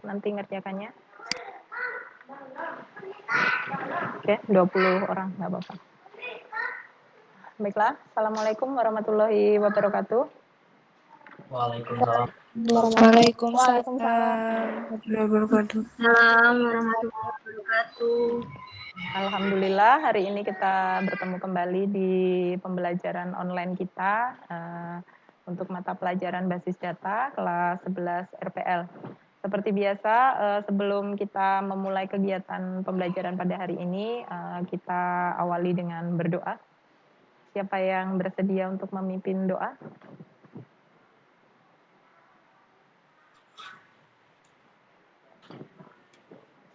nanti ngerjakannya? Oke, 20 orang, nggak apa-apa. Baiklah, Assalamualaikum warahmatullahi wabarakatuh. Waalaikumsalam. Alhamdulillah, hari ini kita bertemu kembali di pembelajaran online kita untuk mata pelajaran basis data kelas 11 RPL. Seperti biasa, sebelum kita memulai kegiatan pembelajaran pada hari ini, kita awali dengan berdoa. Siapa yang bersedia untuk memimpin doa?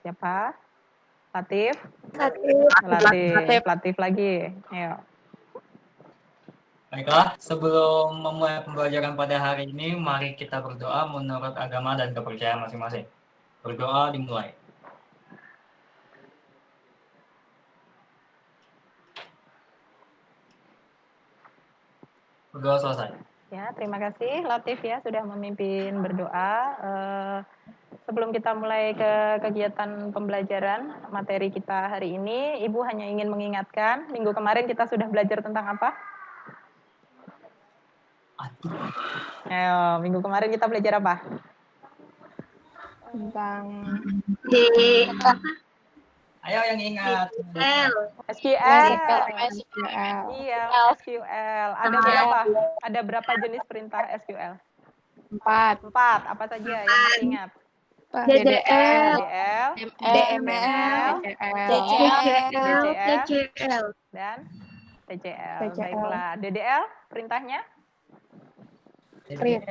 Siapa? Latif? Latif lagi. Ayo. Baiklah, sebelum memulai pembelajaran pada hari ini, mari kita berdoa menurut agama dan kepercayaan masing-masing. Berdoa dimulai. Berdoa selesai. Ya, terima kasih Latif ya sudah memimpin berdoa. Sebelum kita mulai ke kegiatan pembelajaran materi kita hari ini, Ibu hanya ingin mengingatkan, minggu kemarin kita sudah belajar tentang apa? Ayo, minggu kemarin kita belajar apa? Tentang Ayo yang ingat. SQL. SQL. Iya, SQL. Ada berapa? Ada berapa jenis perintah SQL? 4. Apa saja yang masih ingat? DDL, DDL, DML, DCL, dan TCL. Baiklah, DDL perintahnya? Read.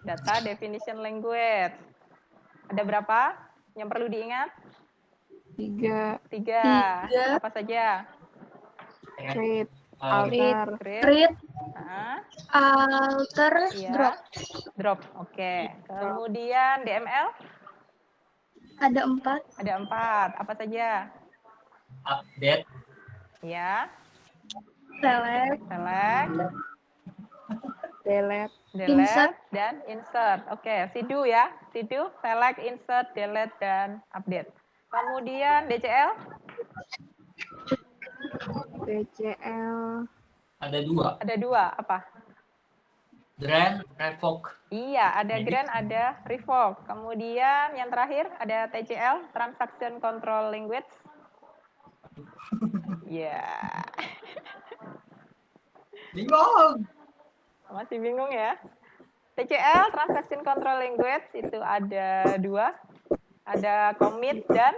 Data definition language. Ada berapa yang perlu diingat? 3. 3. Apa saja? Read, Alter, drop. Drop. Oke. Kemudian DML? Ada 4. Ada 4. Apa saja? Update. Ya. Select. delete, Delete dan insert. Oke, sidu ya. Sidu, select, insert, delete, dan update. Kemudian DCL? DCL. Ada 2. Ada 2. Apa? Grant, revoke. Iya, ada grant, ada revoke. Kemudian yang terakhir ada TCL, transaction control language. Ya. Bingung. Masih bingung ya? TCL, transaction control language itu ada 2. Ada commit dan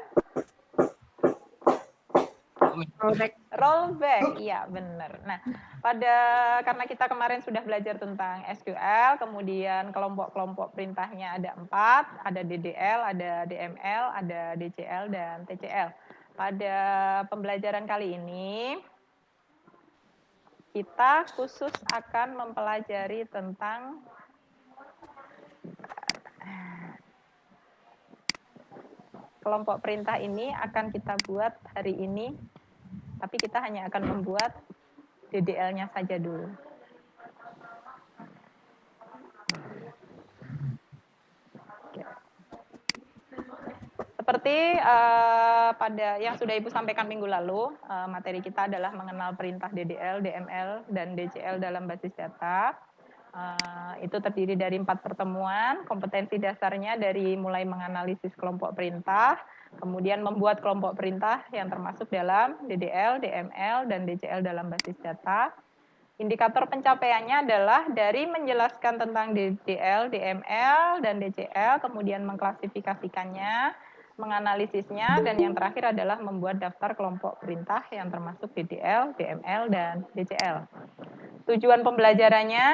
rollback. Iya, benar. Nah, karena kita kemarin sudah belajar tentang SQL, kemudian kelompok-kelompok perintahnya ada 4, ada DDL, ada DML, ada DCL, dan TCL. Pada pembelajaran kali ini, kita khusus akan mempelajari tentang kelompok perintah ini akan kita buat hari ini, tapi kita hanya akan membuat DDL-nya saja dulu. Seperti pada yang sudah Ibu sampaikan minggu lalu, materi kita adalah mengenal perintah DDL, DML, dan DCL dalam basis data. Itu terdiri dari 4 pertemuan. Kompetensi dasarnya dari mulai menganalisis kelompok perintah, kemudian membuat kelompok perintah yang termasuk dalam DDL, DML, dan DCL dalam basis data. Indikator pencapaiannya adalah dari menjelaskan tentang DDL, DML, dan DCL, kemudian mengklasifikasikannya, menganalisisnya, dan yang terakhir adalah membuat daftar kelompok perintah yang termasuk DDL, DML, dan DCL. Tujuan pembelajarannya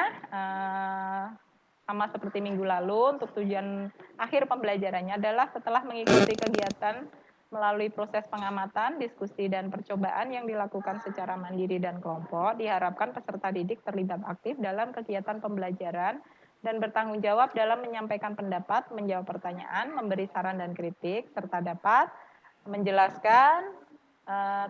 sama seperti minggu lalu. Untuk tujuan akhir pembelajarannya adalah setelah mengikuti kegiatan melalui proses pengamatan, diskusi, dan percobaan yang dilakukan secara mandiri dan kelompok, diharapkan peserta didik terlibat aktif dalam kegiatan pembelajaran dan bertanggung jawab dalam menyampaikan pendapat, menjawab pertanyaan, memberi saran dan kritik, serta dapat menjelaskan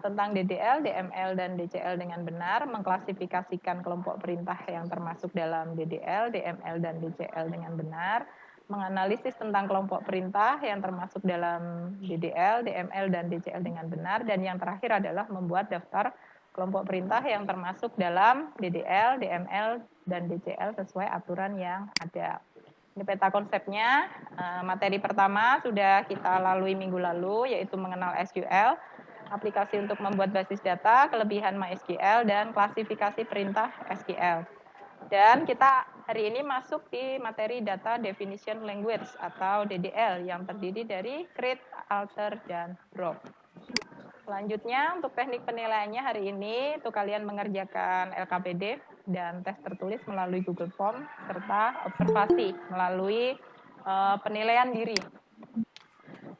tentang DDL, DML, dan DCL dengan benar, mengklasifikasikan kelompok perintah yang termasuk dalam DDL, DML, dan DCL dengan benar, menganalisis tentang kelompok perintah yang termasuk dalam DDL, DML, dan DCL dengan benar, dan yang terakhir adalah membuat daftar kelompok perintah yang termasuk dalam DDL, DML, dan DCL sesuai aturan yang ada. Ini peta konsepnya. Materi pertama sudah kita lalui minggu lalu, yaitu mengenal SQL, aplikasi untuk membuat basis data, kelebihan MySQL, dan klasifikasi perintah SQL. Dan kita hari ini masuk di materi Data Definition Language atau DDL yang terdiri dari create, alter, dan drop. Selanjutnya untuk teknik penilaiannya hari ini itu kalian mengerjakan LKPD dan tes tertulis melalui Google Form serta observasi melalui penilaian diri.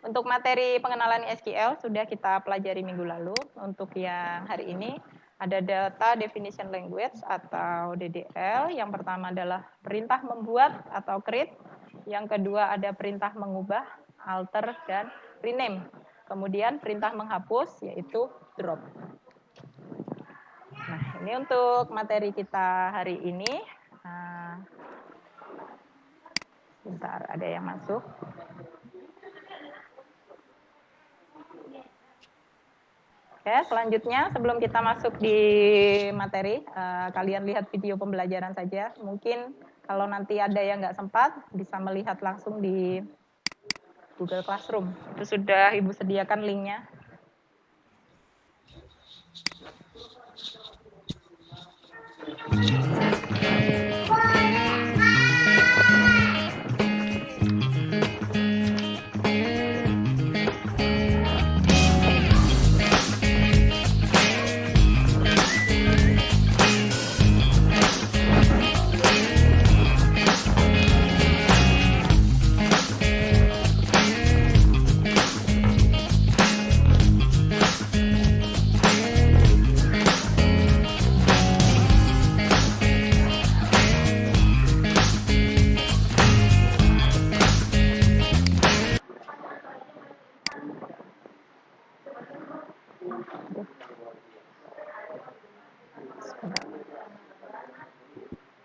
Untuk materi pengenalan SQL sudah kita pelajari minggu lalu. Untuk yang hari ini ada Data Definition Language atau DDL. Yang pertama adalah perintah membuat atau create. Yang kedua ada perintah mengubah, alter, dan rename. Kemudian perintah menghapus yaitu drop. Nah, ini untuk materi kita hari ini. Bentar, ada yang masuk. Oke, selanjutnya sebelum kita masuk di materi, kalian lihat video pembelajaran saja. Mungkin kalau nanti ada yang nggak sempat, bisa melihat langsung di Google Classroom. Itu sudah Ibu sediakan linknya.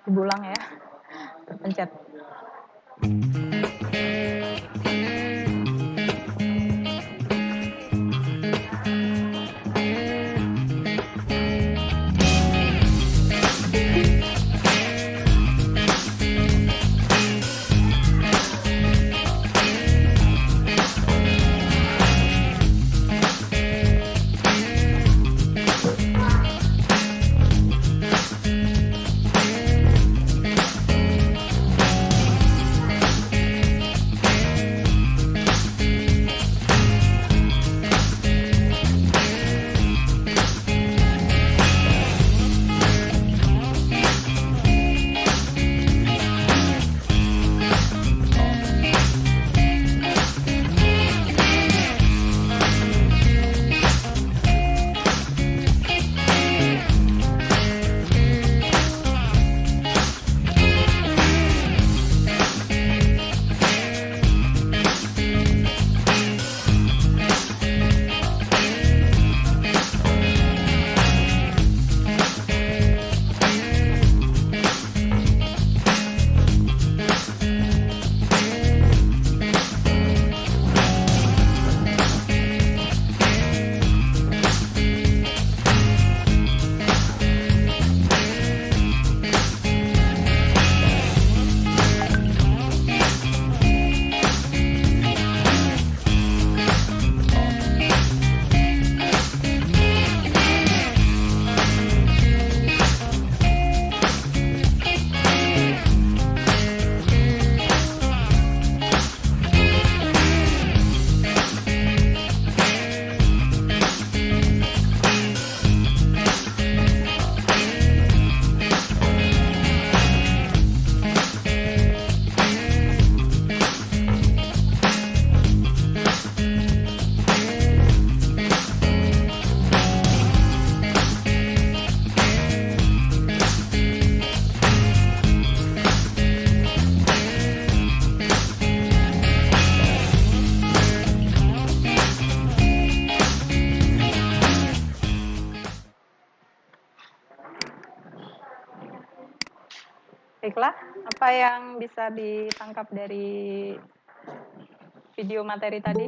Diulang ya, terpencet. Baiklah, apa yang bisa ditangkap dari video materi tadi?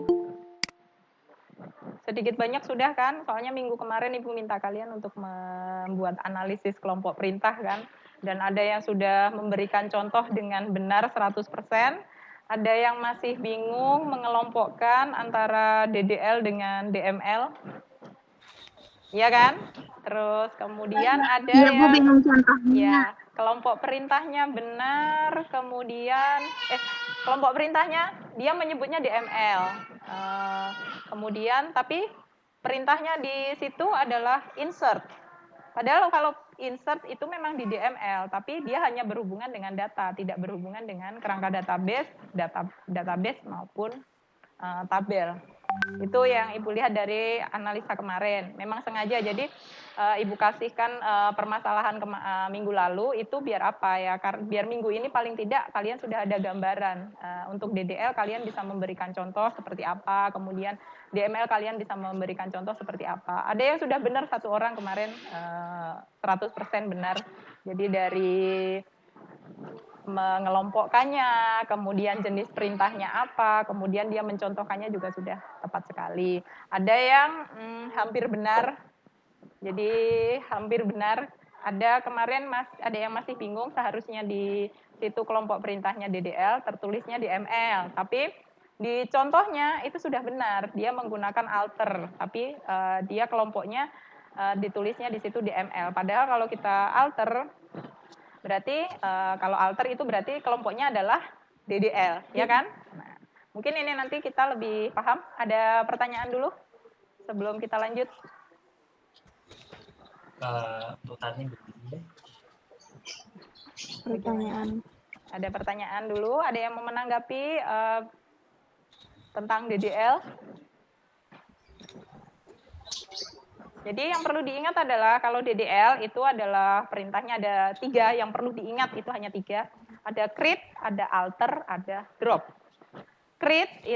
Sedikit banyak sudah kan? Soalnya minggu kemarin Ibu minta kalian untuk membuat analisis kelompok perintah kan? Dan ada yang sudah memberikan contoh dengan benar 100%, ada yang masih bingung mengelompokkan antara DDL dengan DML. Iya kan? Terus kemudian ada Iya, Bu, yang bingung contohnya. ya, kelompok perintahnya benar, kemudian kelompok perintahnya dia menyebutnya DML. Kemudian tapi perintahnya di situ adalah insert. Padahal kalau insert itu memang di DML, tapi dia hanya berhubungan dengan data, tidak berhubungan dengan kerangka database, database maupun tabel. Itu yang Ibu lihat dari analisa kemarin. Memang sengaja, jadi Ibu kasihkan permasalahan minggu lalu itu biar apa ya? Biar minggu ini paling tidak kalian sudah ada gambaran. Untuk DDL kalian bisa memberikan contoh seperti apa, kemudian DML kalian bisa memberikan contoh seperti apa. Ada yang sudah benar satu orang kemarin 100% benar. Jadi dari mengelompokkannya, kemudian jenis perintahnya apa, kemudian dia mencontohkannya juga sudah tepat sekali. Ada yang hampir benar, jadi hampir benar. Ada kemarin ada yang masih bingung, seharusnya di situ kelompok perintahnya DDL, tertulisnya DML, tapi di contohnya itu sudah benar, dia menggunakan alter, tapi dia kelompoknya ditulisnya di situ DML. Padahal kalau kita alter, berarti kalau alter itu berarti kelompoknya adalah DDL, ya kan? Nah, mungkin ini nanti kita lebih paham. Ada pertanyaan dulu sebelum kita lanjut? Tadi begini. Pertanyaan. Ada pertanyaan dulu? Ada yang mau menanggapi tentang DDL? Jadi yang perlu diingat adalah kalau DDL itu adalah perintahnya ada 3, yang perlu diingat itu hanya 3. Ada create, ada alter, ada drop. Create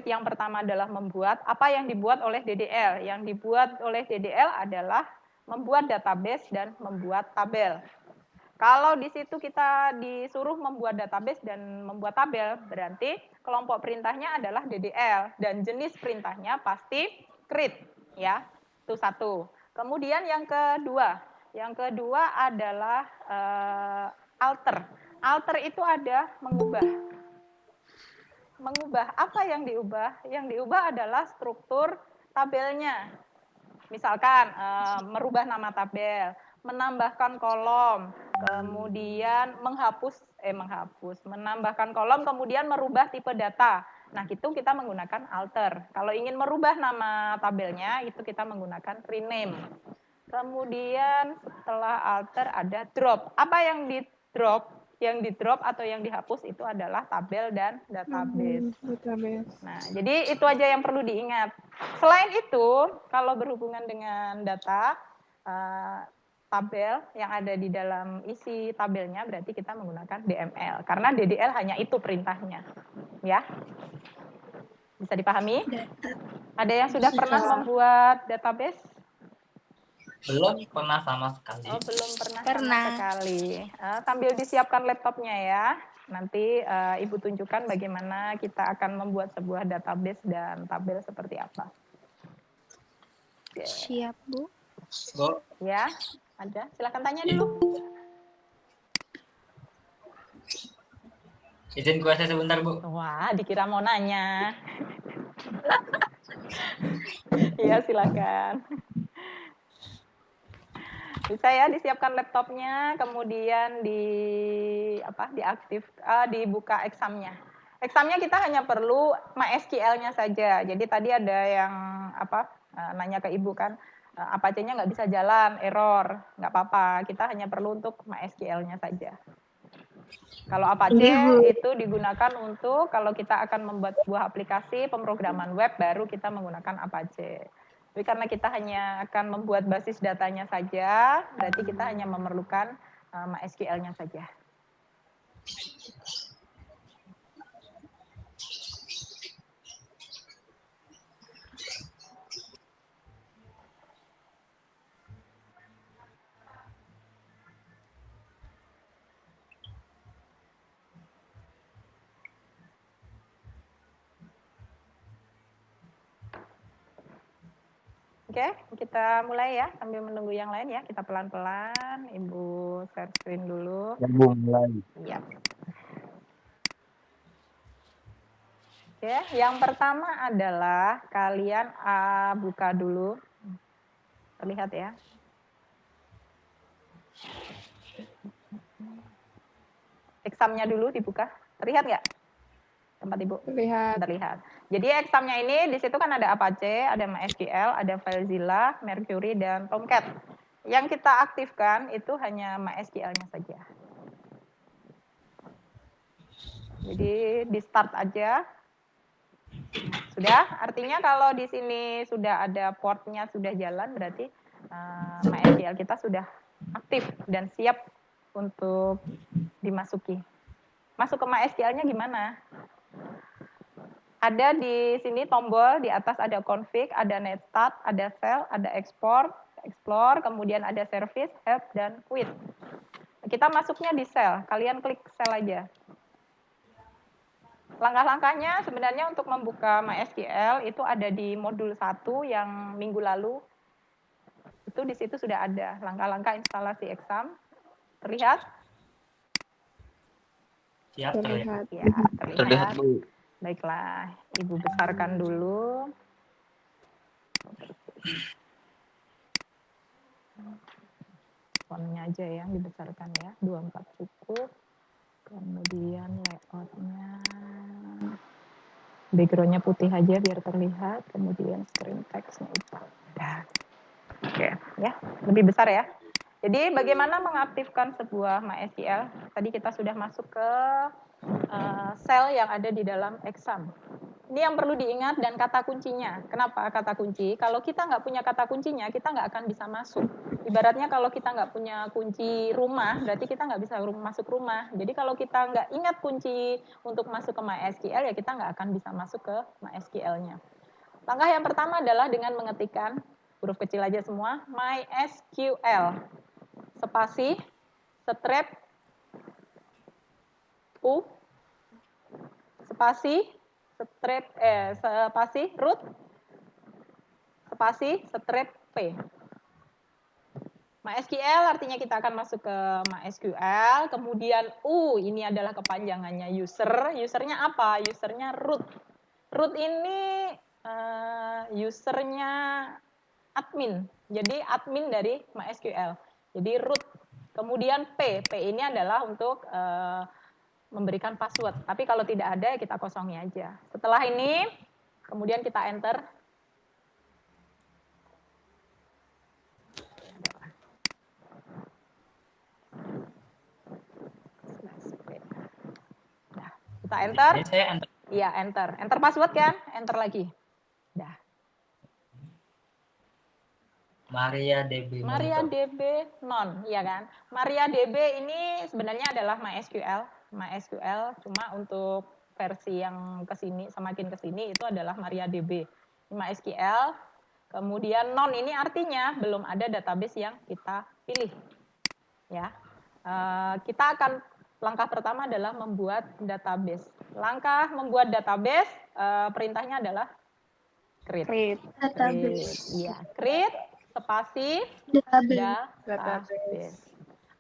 yang pertama adalah membuat. Apa yang dibuat oleh DDL? Yang dibuat oleh DDL adalah membuat database dan membuat tabel. Kalau di situ kita disuruh membuat database dan membuat tabel, berarti kelompok perintahnya adalah DDL dan jenis perintahnya pasti create, ya. Itu satu. Kemudian yang kedua adalah alter. Alter itu ada mengubah. Mengubah apa yang diubah? Yang diubah adalah struktur tabelnya. Misalkan merubah nama tabel, menambahkan kolom, kemudian menambahkan kolom, kemudian merubah tipe data. Nah, itu kita menggunakan alter. Kalau ingin merubah nama tabelnya, itu kita menggunakan rename. Kemudian setelah alter ada drop. Apa yang di drop? Yang di drop atau yang dihapus itu adalah tabel dan database. Nah, jadi itu aja yang perlu diingat. Selain itu, kalau berhubungan dengan data, tabel yang ada di dalam isi tabelnya berarti kita menggunakan DML. Karena DDL hanya itu perintahnya. Ya. Bisa dipahami? Ada yang sudah pernah membuat database? Belum pernah sama sekali. Oh, belum pernah sama sekali. Sambil disiapkan laptopnya ya. Nanti Ibu tunjukkan bagaimana kita akan membuat sebuah database dan tabel seperti apa. Siap, Bu. Bu. Ya, ada. Silakan tanya dulu. Izin kuasa sebentar, Bu. Wah, dikira mau nanya. Iya, silakan. Bisa ya disiapkan laptopnya, kemudian dibuka examnya. Examnya kita hanya perlu MySQL-nya saja. Jadi tadi ada yang nanya ke Ibu kan, Apache-nya nggak bisa jalan, error, nggak apa-apa. Kita hanya perlu untuk MySQL-nya saja. Kalau Apache itu digunakan untuk kalau kita akan membuat sebuah aplikasi pemrograman web, baru kita menggunakan Apache. Tapi karena kita hanya akan membuat basis datanya saja, berarti kita hanya memerlukan MySQL-nya saja. Oke, kita mulai ya sambil menunggu yang lain ya. Kita pelan-pelan. Ibu share screen dulu. Ya, Bu, mulai. Iya. Oke, yang pertama adalah kalian buka dulu. Terlihat ya. Examnya dulu dibuka. Terlihat nggak? Tempat Ibu? Terlihat. Terlihat. Jadi examnya ini di situ kan ada Apache, ada MySQL, ada FileZilla, Mercury, dan Tomcat. Yang kita aktifkan itu hanya MySQL-nya saja. Jadi di start aja. Sudah, artinya kalau di sini sudah ada portnya sudah jalan, berarti MySQL kita sudah aktif dan siap untuk dimasuki. Masuk ke MySQL-nya gimana? Ada di sini tombol, di atas ada config, ada netstart, ada cell, ada export, explore, kemudian ada service, help, dan quit. Kita masuknya di cell, kalian klik cell aja. Langkah-langkahnya sebenarnya untuk membuka MySQL itu ada di modul 1 yang minggu lalu. Itu di situ sudah ada langkah-langkah instalasi exam. Terlihat? Siap, Terlihat. Ya, terlihat. Bu. Baiklah, Ibu besarkan dulu. Fontnya aja yang dibesarkan ya, 24 cukup. Kemudian layoutnya, backgroundnya putih aja biar terlihat. Kemudian screen text-nya itu. Oke, ya, lebih besar ya. Jadi bagaimana mengaktifkan sebuah MySQL? Tadi kita sudah masuk ke sel yang ada di dalam exam. Ini yang perlu diingat dan kata kuncinya. Kenapa kata kunci? Kalau kita nggak punya kata kuncinya, kita nggak akan bisa masuk. Ibaratnya kalau kita nggak punya kunci rumah, berarti kita nggak bisa masuk rumah. Jadi kalau kita nggak ingat kunci untuk masuk ke MySQL, ya kita nggak akan bisa masuk ke MySQL-nya. Langkah yang pertama adalah dengan mengetikkan huruf kecil aja semua, MySQL, spasi, strap, U, spasi, spasi, root, spasi, strap, P. MySQL artinya kita akan masuk ke MySQL, kemudian ini adalah kepanjangannya user. Usernya apa? Usernya root. Root ini usernya admin. Jadi admin dari MySQL. Jadi root. Kemudian P. P ini adalah untuk memberikan password. Tapi kalau tidak ada, kita kosongi aja. Setelah ini, kemudian kita enter. Nah, kita enter. Ini saya enter. Iya, enter. Enter password kan? Enter lagi. Dah. MariaDB. MariaDB non, iya kan? MariaDB ini sebenarnya adalah MySQL cuma untuk versi yang kesini, semakin kesini itu adalah MariaDB. MySQL, kemudian non ini artinya belum ada database yang kita pilih. Ya, kita akan langkah pertama adalah membuat database. Langkah membuat database, perintahnya adalah create. Database. Iya, create spasi database.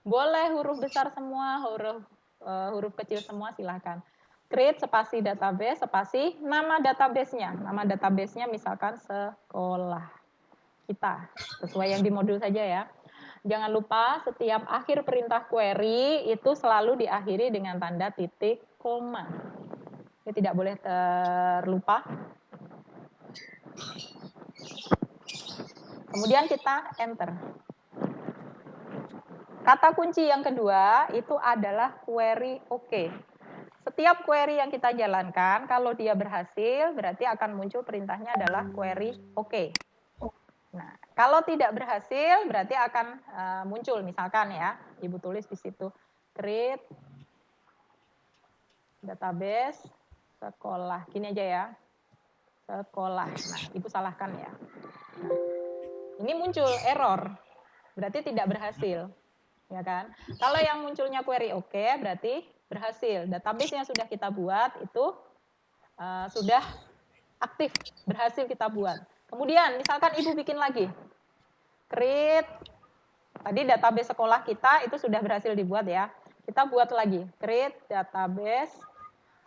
Boleh huruf besar semua, huruf kecil semua silahkan. Create spasi database, spasi nama database-nya. Nama database-nya misalkan sekolah kita. Sesuai yang di modul saja ya. Jangan lupa setiap akhir perintah query itu selalu diakhiri dengan tanda titik koma. Ini tidak boleh terlupa. Kemudian kita enter. Kata kunci yang kedua itu adalah query OK. Setiap query yang kita jalankan, kalau dia berhasil, berarti akan muncul perintahnya adalah query OK. Nah, kalau tidak berhasil, berarti akan muncul, misalkan ya, Ibu tulis di situ, create database sekolah. Gini aja ya, sekolah. Nah, Ibu salahkan ya. Nah, ini muncul error, berarti tidak berhasil, ya kan? Kalau yang munculnya query OK, berarti berhasil. Database yang sudah kita buat itu sudah aktif, berhasil kita buat. Kemudian misalkan Ibu bikin lagi. Create. Tadi database sekolah kita itu sudah berhasil dibuat ya. Kita buat lagi. Create database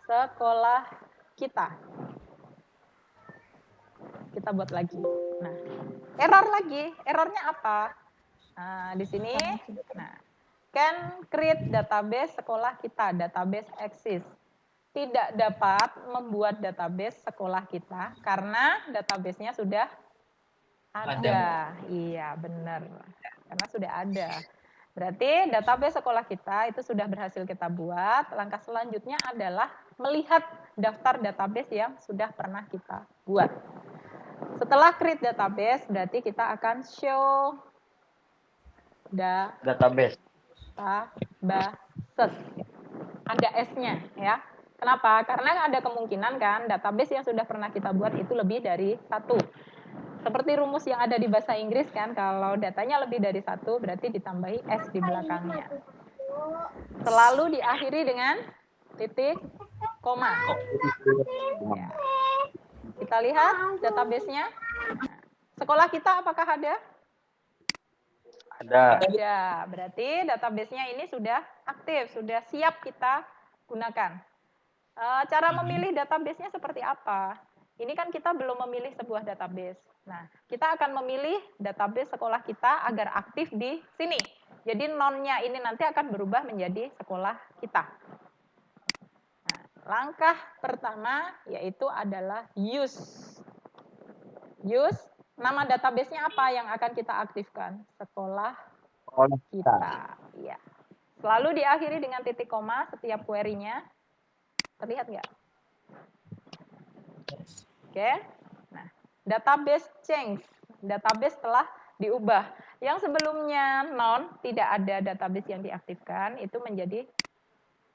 sekolah kita. Kita buat lagi. Nah, error lagi. Errornya apa? Nah, di sini. Nah, can create database sekolah kita. Database exist. Tidak dapat membuat database sekolah kita karena databasenya sudah ada. Iya, benar. Karena sudah ada. Berarti database sekolah kita itu sudah berhasil kita buat. Langkah selanjutnya adalah melihat daftar database yang sudah pernah kita buat. Setelah create database, berarti kita akan show Database. Ada S-nya ya. Kenapa? Karena ada kemungkinan kan database yang sudah pernah kita buat itu lebih dari satu. Seperti rumus yang ada di bahasa Inggris kan, kalau datanya lebih dari satu berarti ditambahi S di belakangnya. Selalu diakhiri dengan titik koma. Ya. Kita lihat database-nya. Sekolah kita apakah ada? Ada. Ada. Berarti database-nya ini sudah aktif, sudah siap kita gunakan. Cara memilih database-nya seperti apa? Ini kan kita belum memilih sebuah database. Nah, kita akan memilih database sekolah kita agar aktif di sini. Jadi non-nya ini nanti akan berubah menjadi sekolah kita. Nah, langkah pertama yaitu adalah use. Use, nama database-nya apa yang akan kita aktifkan? Sekolah kita. Ya. Selalu diakhiri dengan titik koma setiap query-nya. Terlihat nggak? Oke. Nah, database change. Database telah diubah. Yang sebelumnya tidak ada database yang diaktifkan, itu menjadi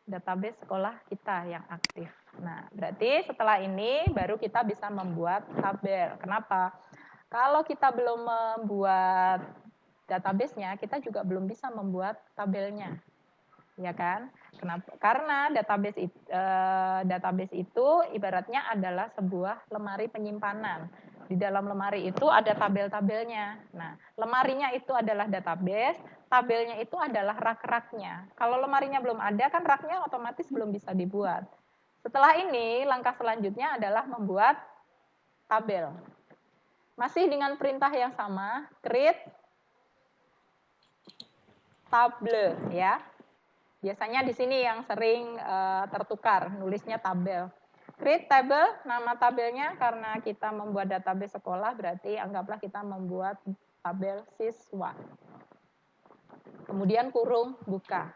database sekolah kita yang aktif. Nah, berarti setelah ini baru kita bisa membuat tabel. Kenapa? Kalau kita belum membuat database-nya, kita juga belum bisa membuat tabelnya. Ya kan? Kenapa? Karena database itu ibaratnya adalah sebuah lemari penyimpanan. Di dalam lemari itu ada tabel-tabelnya. Nah, lemarinya itu adalah database, tabelnya itu adalah rak-raknya. Kalau lemarinya belum ada, kan raknya otomatis belum bisa dibuat. Setelah ini, langkah selanjutnya adalah membuat tabel. Masih dengan perintah yang sama, create table, ya. Biasanya di sini yang sering tertukar, nulisnya tabel. Create table, nama tabelnya karena kita membuat database sekolah, berarti anggaplah kita membuat tabel siswa. Kemudian kurung buka.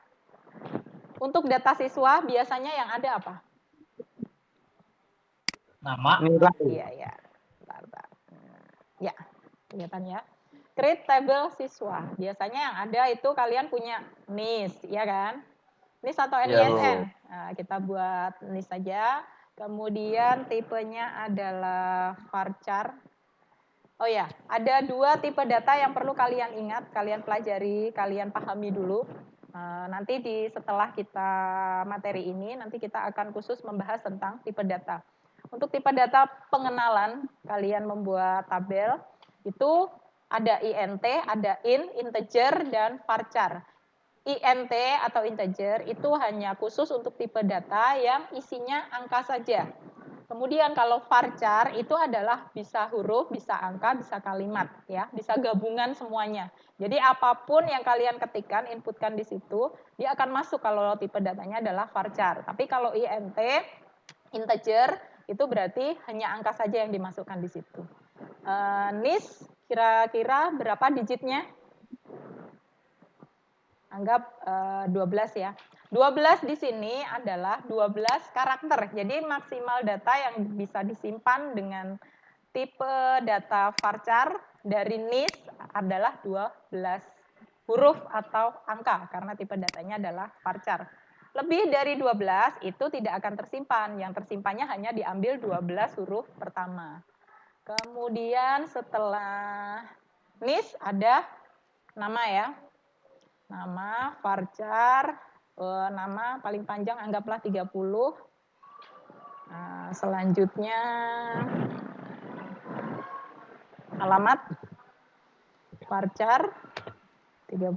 Untuk data siswa biasanya yang ada apa? Nama. Iya, ya. Bentar. Ya, kelihatan ya. Create table siswa. Biasanya yang ada itu kalian punya NIS, ya kan? NIS atau NISN. Nah, kita buat NIS saja. Kemudian tipenya adalah varchar. Oh ya, ada dua tipe data yang perlu kalian ingat, kalian pelajari, kalian pahami dulu. Nanti setelah kita materi ini, nanti kita akan khusus membahas tentang tipe data. Untuk tipe data pengenalan, kalian membuat tabel, itu ada INT, ada integer, dan varchar. INT atau integer itu hanya khusus untuk tipe data yang isinya angka saja. Kemudian kalau varchar itu adalah bisa huruf, bisa angka, bisa kalimat, ya, bisa gabungan semuanya. Jadi apapun yang kalian ketikkan, inputkan di situ, dia akan masuk kalau tipe datanya adalah varchar. Tapi kalau INT, integer, itu berarti hanya angka saja yang dimasukkan di situ. NIS kira-kira berapa digitnya? Anggap 12 ya. 12 di sini adalah 12 karakter. Jadi maksimal data yang bisa disimpan dengan tipe data varchar dari NIS adalah 12 huruf atau angka karena tipe datanya adalah varchar. Lebih dari 12 itu tidak akan tersimpan. Yang tersimpannya hanya diambil 12 huruf pertama. Kemudian setelah NIS ada nama ya. Nama, varchar, nama paling panjang anggaplah 30. Selanjutnya alamat, varchar 30,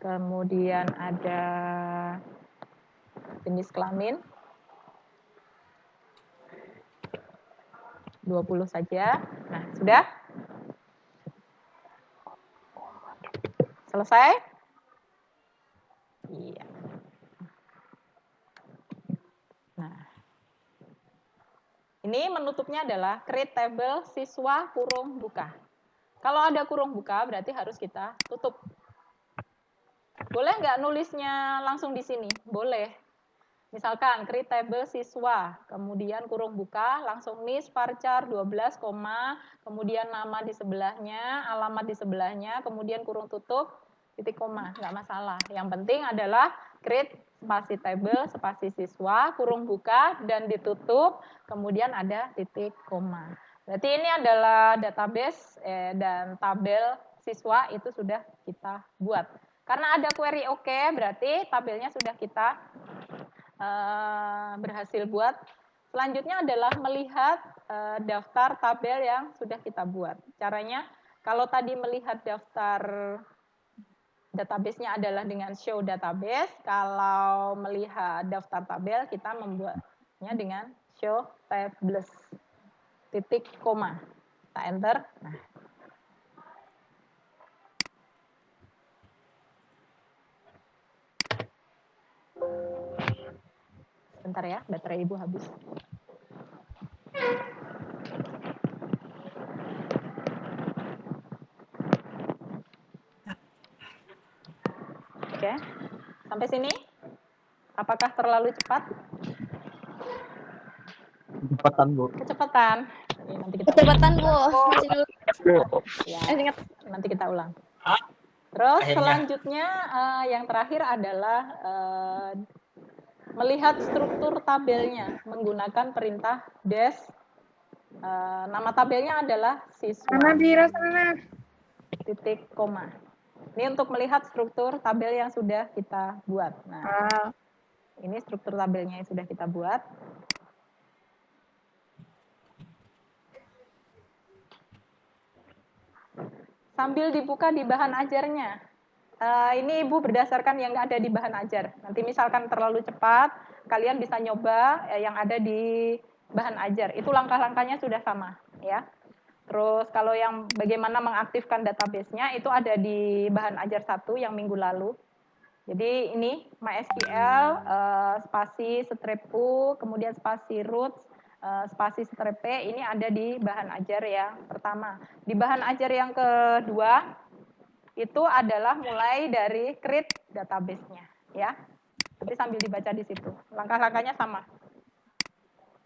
kemudian ada jenis kelamin 20 saja. Nah, sudah? Selesai? Iya. Nah, ini menutupnya adalah create table siswa kurung buka. Kalau ada kurung buka berarti harus kita tutup. Boleh nggak nulisnya langsung di sini? Boleh. Misalkan create table siswa, kemudian kurung buka, langsung nis varchar 12, kemudian nama di sebelahnya, alamat di sebelahnya, kemudian kurung tutup, titik koma, nggak masalah. Yang penting adalah create spasi table, spasi siswa, kurung buka, dan ditutup, kemudian ada titik koma. Berarti ini adalah database dan tabel siswa itu sudah kita buat. Karena ada query oke, berarti tabelnya sudah kita berhasil buat. Selanjutnya adalah melihat daftar tabel yang sudah kita buat. Caranya, kalau tadi melihat daftar database-nya adalah dengan show database, kalau melihat daftar tabel, kita membuatnya dengan show tables. Titik koma. Kita enter. Nah. Bentar ya, baterai ibu habis. Oke, sampai sini? Apakah terlalu cepat? Kecepatan, Bu. Kecepatan. Ini nanti kita Kecepatan, Bu. Masih dulu. ya, Ingat. nanti kita ulang. Terus Akhirnya. selanjutnya yang terakhir adalah melihat struktur tabelnya menggunakan perintah dash. Nama tabelnya adalah siswa. Titik koma. Ini untuk melihat struktur tabel yang sudah kita buat. Nah, ini struktur tabelnya yang sudah kita buat. Sambil dibuka di bahan ajarnya. Ini Ibu berdasarkan yang ada di bahan ajar. Nanti misalkan terlalu cepat, kalian bisa nyoba yang ada di bahan ajar. Itu langkah-langkahnya sudah sama, ya. Terus kalau yang bagaimana mengaktifkan database-nya itu ada di bahan ajar 1 yang minggu lalu. Jadi ini MySQL, spasi strip U, kemudian spasi roots, spasi strip P, ini ada di bahan ajar yang pertama. Di bahan ajar yang kedua, itu adalah mulai dari create database-nya, ya. Nanti sambil dibaca di situ. Langkah-langkahnya sama.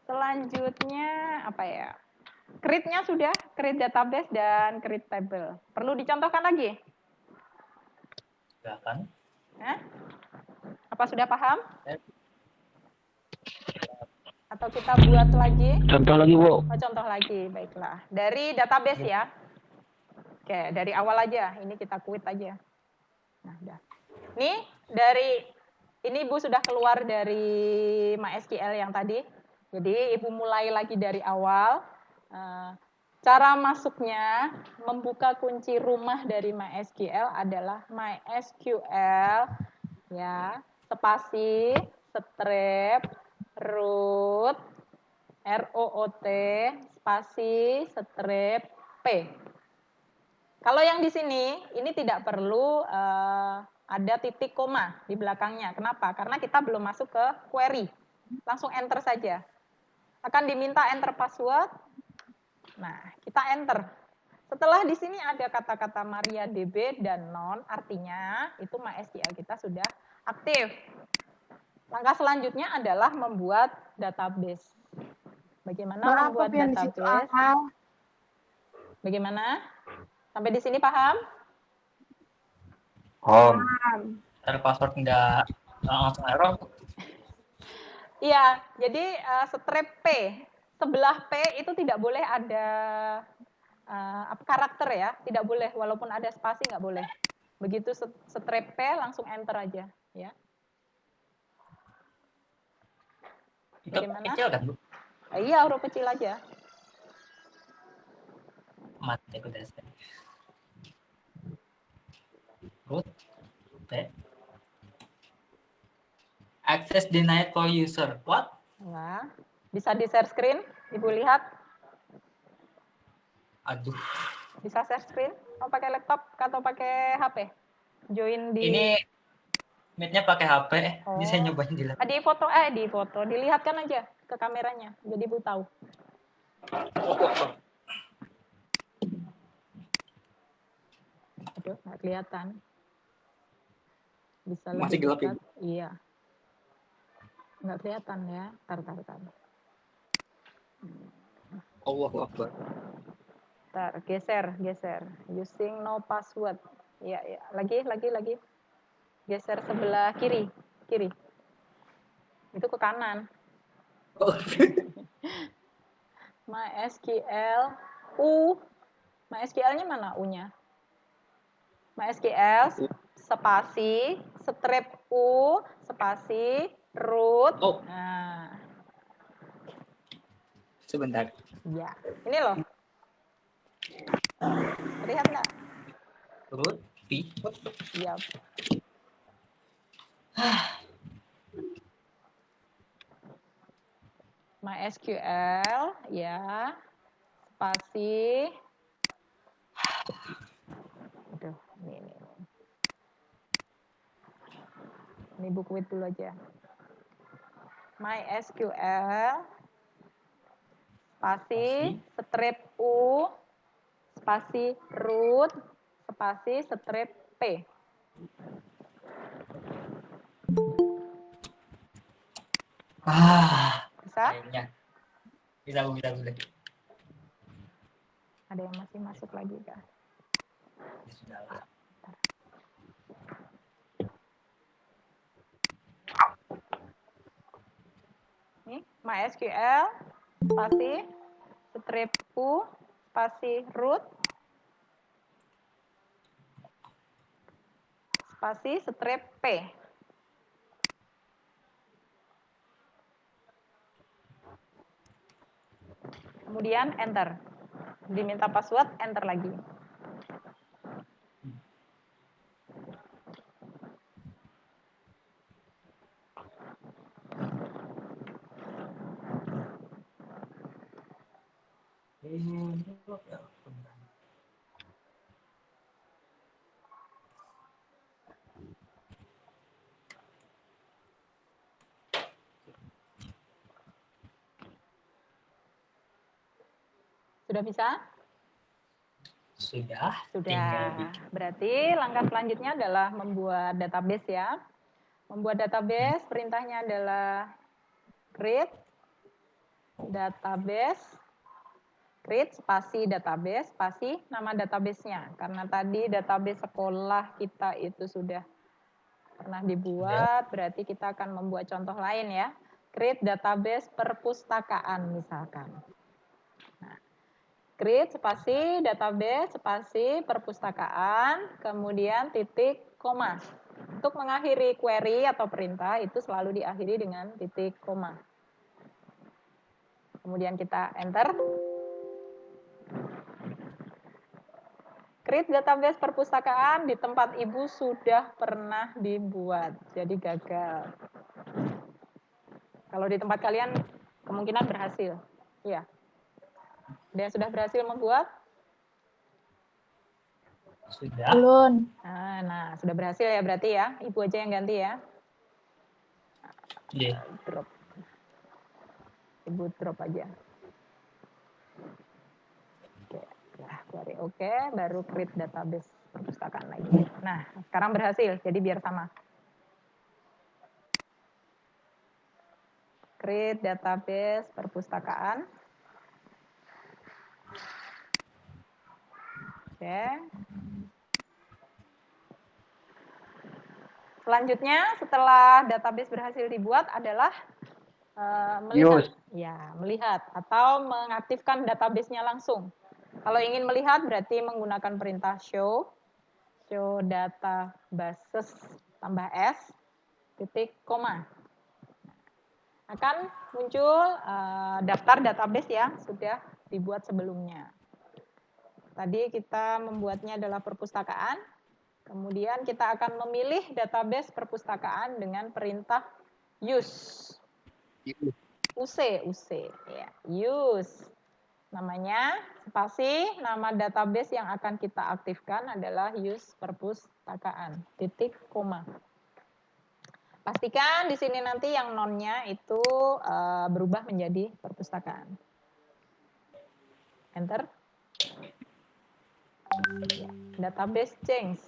Selanjutnya apa ya? Create-nya sudah, create database dan create table. Perlu dicontohkan lagi? Silakan. Apa sudah paham? Atau kita buat lagi? Contoh lagi, Bu. Contoh lagi, baiklah. Dari database ya. Oke, dari awal aja. Ini kita quit aja. Nah, udah. Ini Ibu sudah keluar dari MySQL yang tadi. Jadi Ibu mulai lagi dari awal. Cara masuknya, membuka kunci rumah dari MySQL adalah MySQL, ya, spasi, strip, root, ROOT, spasi, strip, P. Kalau yang di sini, ini tidak perlu ada titik koma di belakangnya. Kenapa? Karena kita belum masuk ke query. Langsung enter saja. Akan diminta enter password. Nah, kita enter. Setelah di sini ada kata-kata MariaDB dan non, artinya itu MySQL kita sudah aktif. Langkah selanjutnya adalah membuat database. Bagaimana membuat database? Bagaimana? Sampai di sini paham? Home. Password nggak langsung error. Iya, jadi strip P, sebelah P itu tidak boleh ada karakter ya, tidak boleh, walaupun ada spasi nggak boleh. Begitu strip P langsung enter aja, ya. Itu Bagaimana? kecil kan, Bu? Iya, huruf kecil aja. mati aku dasar. Root. Access denied for user. What? Nah, bisa di share screen, Ibu lihat. Aduh. Bisa share screen? Mau pakai laptop atau pakai HP? Join di. Ini meet-nya pakai HP. Ini saya Oh. nyobain di laptop. Di foto, dilihatkan aja ke kameranya. Jadi Ibu tahu. Aduh, nggak kelihatan. Bisa lebih Masih gelap, dekat. Iya. Nggak kelihatan ya. Tar. Allahu Akbar. Tar, geser. Using no password. Iya. Lagi. Geser sebelah kiri. Itu ke kanan. Oh. MySQL U. MySQL-nya mana U-nya? MySQL spasi strip U spasi root. Oh. Nah, Sebentar. ya. Ini loh. Terlihat nggak? Root P. Iya. MySQL ya. Spasi. Aduh, ini. Ini buku itu dulu aja. MySQL spasi strip U spasi root spasi strip P. Bisa? Akhirnya. Bisa. Ada yang masih masuk lagi kah? Sudah. Nih, MySQL spasi strip U spasi root spasi strip P. Kemudian enter. Diminta password, enter lagi. Sudah bisa? Sudah. Sudah. Berarti langkah selanjutnya adalah membuat database ya. Membuat database perintahnya adalah create database, create spasi database, spasi nama database-nya. Karena tadi database sekolah kita itu sudah pernah dibuat, berarti kita akan membuat contoh lain ya. Create database perpustakaan misalkan. Nah, create spasi database spasi perpustakaan, kemudian titik koma. Untuk mengakhiri query atau perintah itu selalu diakhiri dengan titik koma. Kemudian kita enter. Create database perpustakaan di tempat Ibu sudah pernah dibuat, jadi gagal. Kalau di tempat kalian kemungkinan berhasil. Iya. Ada yang sudah berhasil membuat? Sudah. Belum. Nah, sudah berhasil ya berarti ya. Ibu aja yang ganti ya. Iya. Drop. Ibu drop aja. Oke, nah, query oke, baru create database perpustakaan lagi. Nah, sekarang berhasil, jadi biar sama. Create database perpustakaan. Oke. Selanjutnya setelah database berhasil dibuat adalah melihat, melihat atau mengaktifkan database-nya langsung. Kalau ingin melihat berarti menggunakan perintah show databases tambah s titik koma. Akan muncul daftar database yang sudah dibuat sebelumnya. Tadi kita membuatnya adalah perpustakaan. Kemudian kita akan memilih database perpustakaan dengan perintah use. UC ya, use. Namanya spasi, nama database yang akan kita aktifkan adalah use perpustakaan. Titik koma. Pastikan di sini nanti yang nonnya itu berubah menjadi perpustakaan. Enter. Ya, database change.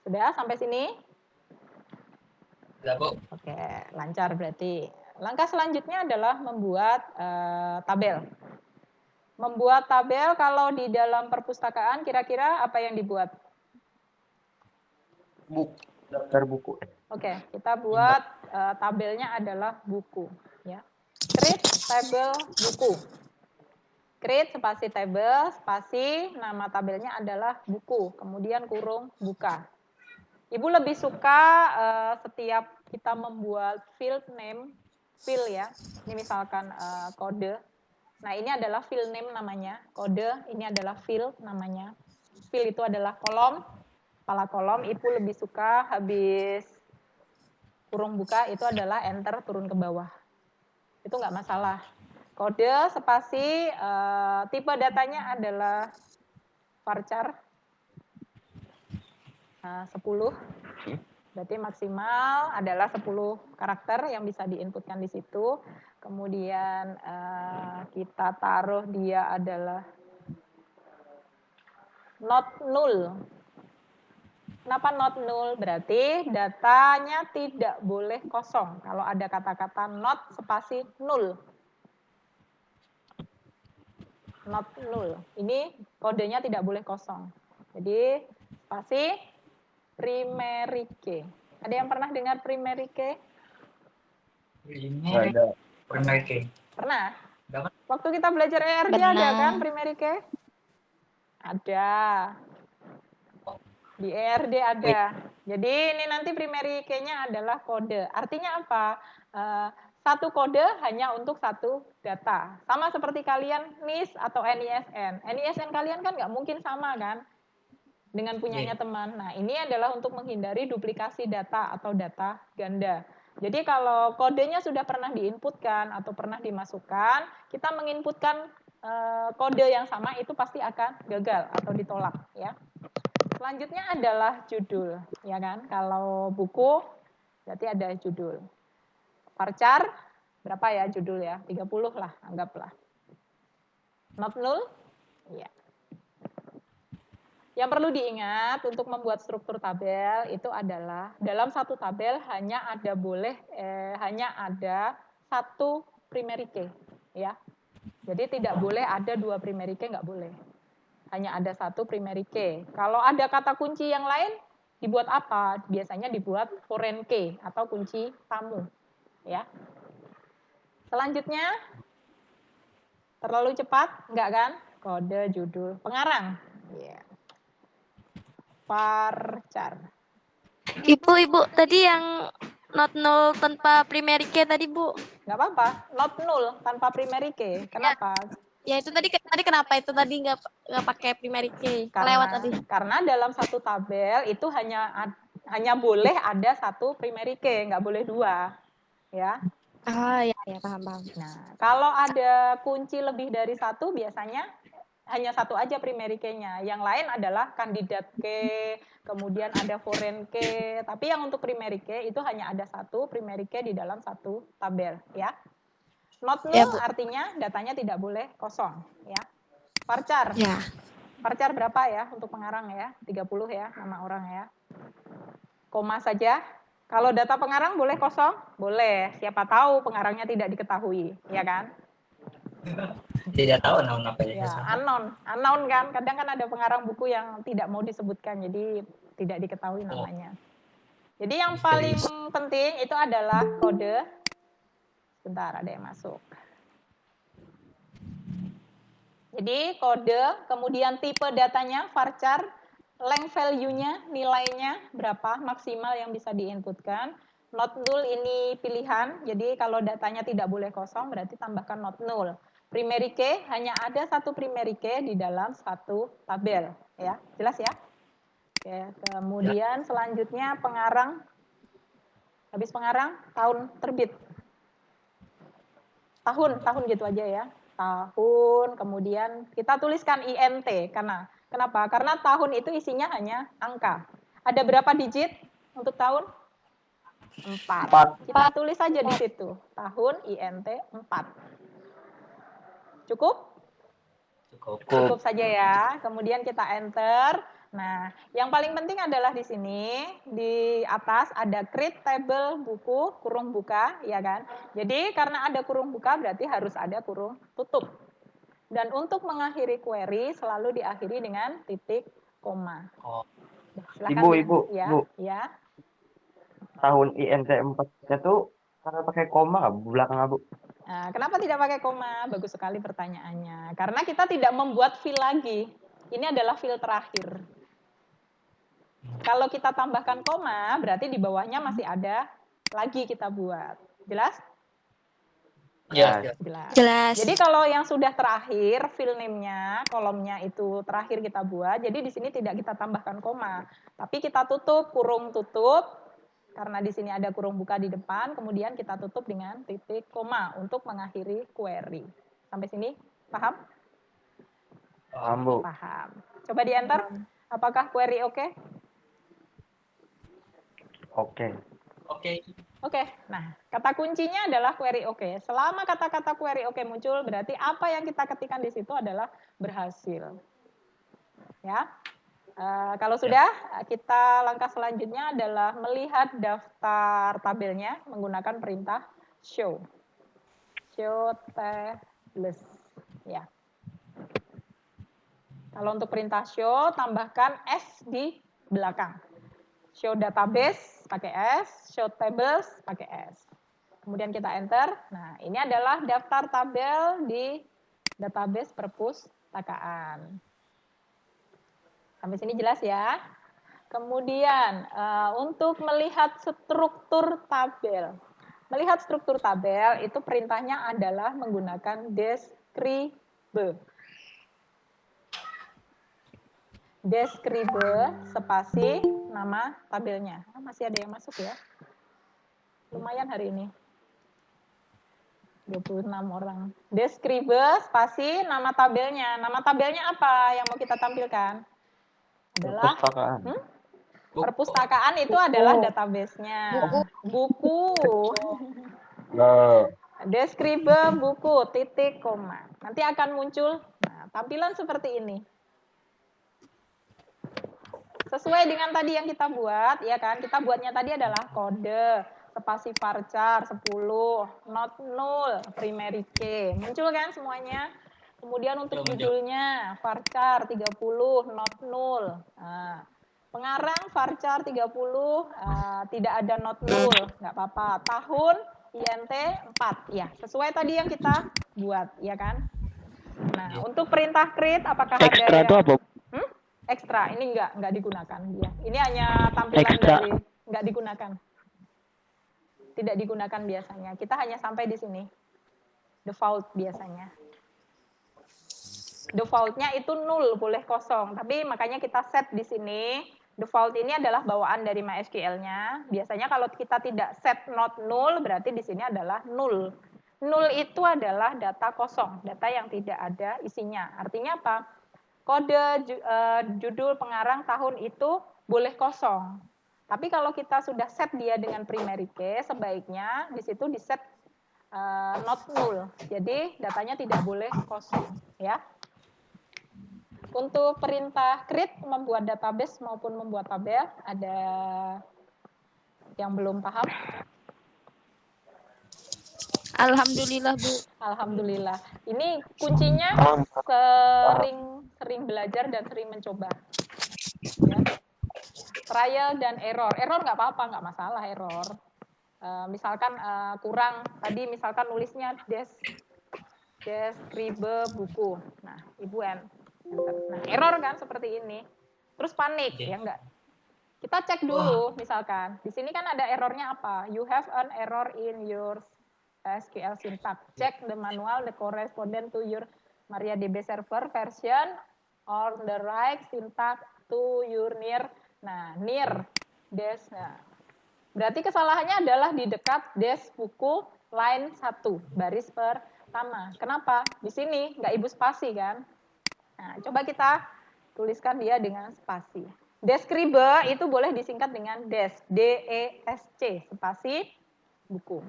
Sudah sampai sini? Sudah, Bu. Oke, lancar berarti. Langkah selanjutnya adalah membuat tabel. Membuat tabel kalau di dalam perpustakaan kira-kira apa yang dibuat? Buku. Daftar buku. Oke, kita buat tabelnya adalah buku. Ya. Create table buku. Create spasi table, spasi nama tabelnya adalah buku. Kemudian kurung buka. Ibu lebih suka setiap kita membuat field name, field ya. Ini misalkan kode. Nah ini adalah field name namanya. Kode ini adalah field namanya. Field itu adalah kolom. Kepala kolom. Ibu lebih suka habis kurung buka itu adalah enter turun ke bawah. Itu nggak masalah. Kode spasi tipe datanya adalah varchar. 10, berarti maksimal adalah 10 karakter yang bisa diinputkan di situ. Kemudian kita taruh dia adalah not null. Kenapa not null? Berarti datanya tidak boleh kosong. Kalau ada kata-kata not spasi null. Not null. Ini kodenya tidak boleh kosong. Jadi spasi primary key. Ada yang pernah dengar primary key? Primary key. Pernah? Dapat. Waktu kita belajar ERD ada kan primary key? Ada. Di ERD ada. Jadi ini nanti primary key-nya adalah kode. Artinya apa? Satu kode hanya untuk satu data. Sama seperti kalian NIS atau NISN. NISN kalian kan nggak mungkin sama kan? Dengan punyanya teman. Nah, ini adalah untuk menghindari duplikasi data atau data ganda. Jadi kalau kodenya sudah pernah diinputkan atau pernah dimasukkan, kita menginputkan kode yang sama itu pasti akan gagal atau ditolak ya. Selanjutnya adalah judul, ya kan? Kalau buku berarti ada judul. Varchar berapa ya judul ya? 30 lah, anggaplah. Not null? Iya. Yang perlu diingat untuk membuat struktur tabel itu adalah dalam satu tabel hanya ada satu primary key, ya. Jadi tidak boleh ada dua primary key, nggak boleh. Hanya ada satu primary key. Kalau ada kata kunci yang lain dibuat apa? Biasanya dibuat foreign key atau kunci tamu, ya. Selanjutnya terlalu cepat, nggak kan? Kode judul pengarang, ya. Varchar. Ibu, tadi yang not null tanpa primary key tadi, Bu. Nggak apa-apa, not null tanpa primary key. Kenapa? Ya itu tadi kenapa itu tadi nggak pakai primary key? Lewat tadi. Karena dalam satu tabel itu hanya boleh ada satu primary key, nggak boleh dua, ya. Ah ya paham. Nah, kalau ada kunci lebih dari satu biasanya hanya satu aja primary key-nya. Yang lain adalah kandidat key, kemudian ada foreign key. Tapi yang untuk primary key itu hanya ada satu primary key di dalam satu tabel, ya. Not null ya, artinya datanya tidak boleh kosong, ya. Varchar. Ya. Varchar berapa ya untuk pengarang ya? 30 ya nama orang ya. Koma saja. Kalau data pengarang boleh kosong? Boleh. Siapa tahu pengarangnya tidak diketahui, ya kan? Tidak tahu unknown apa ya. Unknown kan. Kadang kan ada pengarang buku yang tidak mau disebutkan, jadi tidak diketahui namanya. Jadi yang paling penting itu adalah kode. Sebentar, ada yang masuk. Jadi kode, kemudian tipe datanya varchar, length value-nya, nilainya berapa maksimal yang bisa diinputkan. Not null ini pilihan, jadi kalau datanya tidak boleh kosong berarti tambahkan not null. Primary key hanya ada satu primary key di dalam satu tabel, ya. Jelas ya? Oke, kemudian selanjutnya pengarang. Habis pengarang, tahun terbit. Tahun gitu aja ya. Tahun, kemudian kita tuliskan INT. Kenapa? Karena tahun itu isinya hanya angka. Ada berapa digit untuk tahun? 4. Kita tulis saja di situ. Tahun INT 4. Cukup? Cukup saja ya. Kemudian kita enter. Nah, yang paling penting adalah di sini, di atas ada create table buku, kurung buka, ya kan? Jadi karena ada kurung buka berarti harus ada kurung tutup. Dan untuk mengakhiri query selalu diakhiri dengan titik koma. Silakan, Ibu, ya, Bu. ya. Tahun INT 4 itu karena pakai koma nggak belakang, Bu? Nah, kenapa tidak pakai koma? Bagus sekali pertanyaannya. Karena kita tidak membuat fill lagi. Ini adalah fill terakhir. Kalau kita tambahkan koma, berarti di bawahnya masih ada lagi kita buat. Jelas? Ya. Jelas. Jadi kalau yang sudah terakhir, fill name-nya, kolomnya itu terakhir kita buat, jadi di sini tidak kita tambahkan koma. Tapi kita tutup, kurung tutup, karena di sini ada kurung buka di depan, kemudian kita tutup dengan titik koma untuk mengakhiri query. Sampai sini, paham? Paham, Bu. Paham. Coba di enter, apakah query oke? Oke. Oke, nah kata kuncinya adalah query oke. Selama kata-kata query oke muncul, berarti apa yang kita ketikkan di situ adalah berhasil. Ya, kalau sudah, kita langkah selanjutnya adalah melihat daftar tabelnya menggunakan perintah show. Show tables. Ya. Kalau untuk perintah show, tambahkan S di belakang. Show database pakai S, show tables pakai S. Kemudian kita enter. Nah, ini adalah daftar tabel di database perpustakaan. Sampai sini jelas ya. Kemudian untuk melihat struktur tabel. Melihat struktur tabel itu perintahnya adalah menggunakan describe. Describe spasi nama tabelnya. Masih ada yang masuk ya. Lumayan hari ini. 26 orang. Describe spasi nama tabelnya. Nama tabelnya apa yang mau kita tampilkan? Adalah Perpustakaan. perpustakaan itu adalah database-nya. Buku. Describe buku, titik, koma. Nanti akan muncul tampilan seperti ini. Sesuai dengan tadi yang kita buat, ya kan? Kita buatnya tadi adalah kode, spasi varchar 10, not null, primary key. Muncul kan semuanya? Kemudian untuk judulnya, varchar 30, not null. Nah, pengarang varchar 30, tidak ada not null, nggak apa-apa. Tahun, INT 4, ya. Sesuai tadi yang kita buat, ya kan? Nah, untuk perintah create, apakah Ekstra ada itu apa? Ekstra, ini nggak digunakan dia. Ini hanya tampilan Ekstra. dari nggak digunakan. Tidak digunakan biasanya. Kita hanya sampai di sini. Default biasanya. Default-nya itu 0, boleh kosong. Tapi makanya kita set di sini. Default ini adalah bawaan dari MySQL-nya. Biasanya kalau kita tidak set not null, berarti di sini adalah 0. 0 itu adalah data kosong, data yang tidak ada isinya. Artinya apa? Kode judul pengarang tahun itu boleh kosong. Tapi kalau kita sudah set dia dengan primary key, sebaiknya di situ di set not null. Jadi datanya tidak boleh kosong, ya. Untuk perintah create membuat database maupun membuat tabel, ada yang belum paham? Alhamdulillah, Bu. Alhamdulillah. Ini kuncinya sering belajar dan sering mencoba. Ya. Trial dan error. Error nggak apa-apa, nggak masalah error. Misalkan kurang, tadi misalkan nulisnya describe buku. Nah, Ibu enter. Nah, error kan seperti ini. terus panik, Oke. ya enggak? Kita cek dulu, misalkan di sini kan ada errornya apa? You have an error in your SQL syntax. Check the manual, the correspondent to your MariaDB server version or the right syntax to your near. Nah, near des. Nah, berarti kesalahannya adalah di dekat des buku line 1, baris pertama. Kenapa? Di sini nggak ibu spasi kan? Nah, coba kita tuliskan dia dengan spasi. Describe itu boleh disingkat dengan des, D-E-S-C, spasi buku.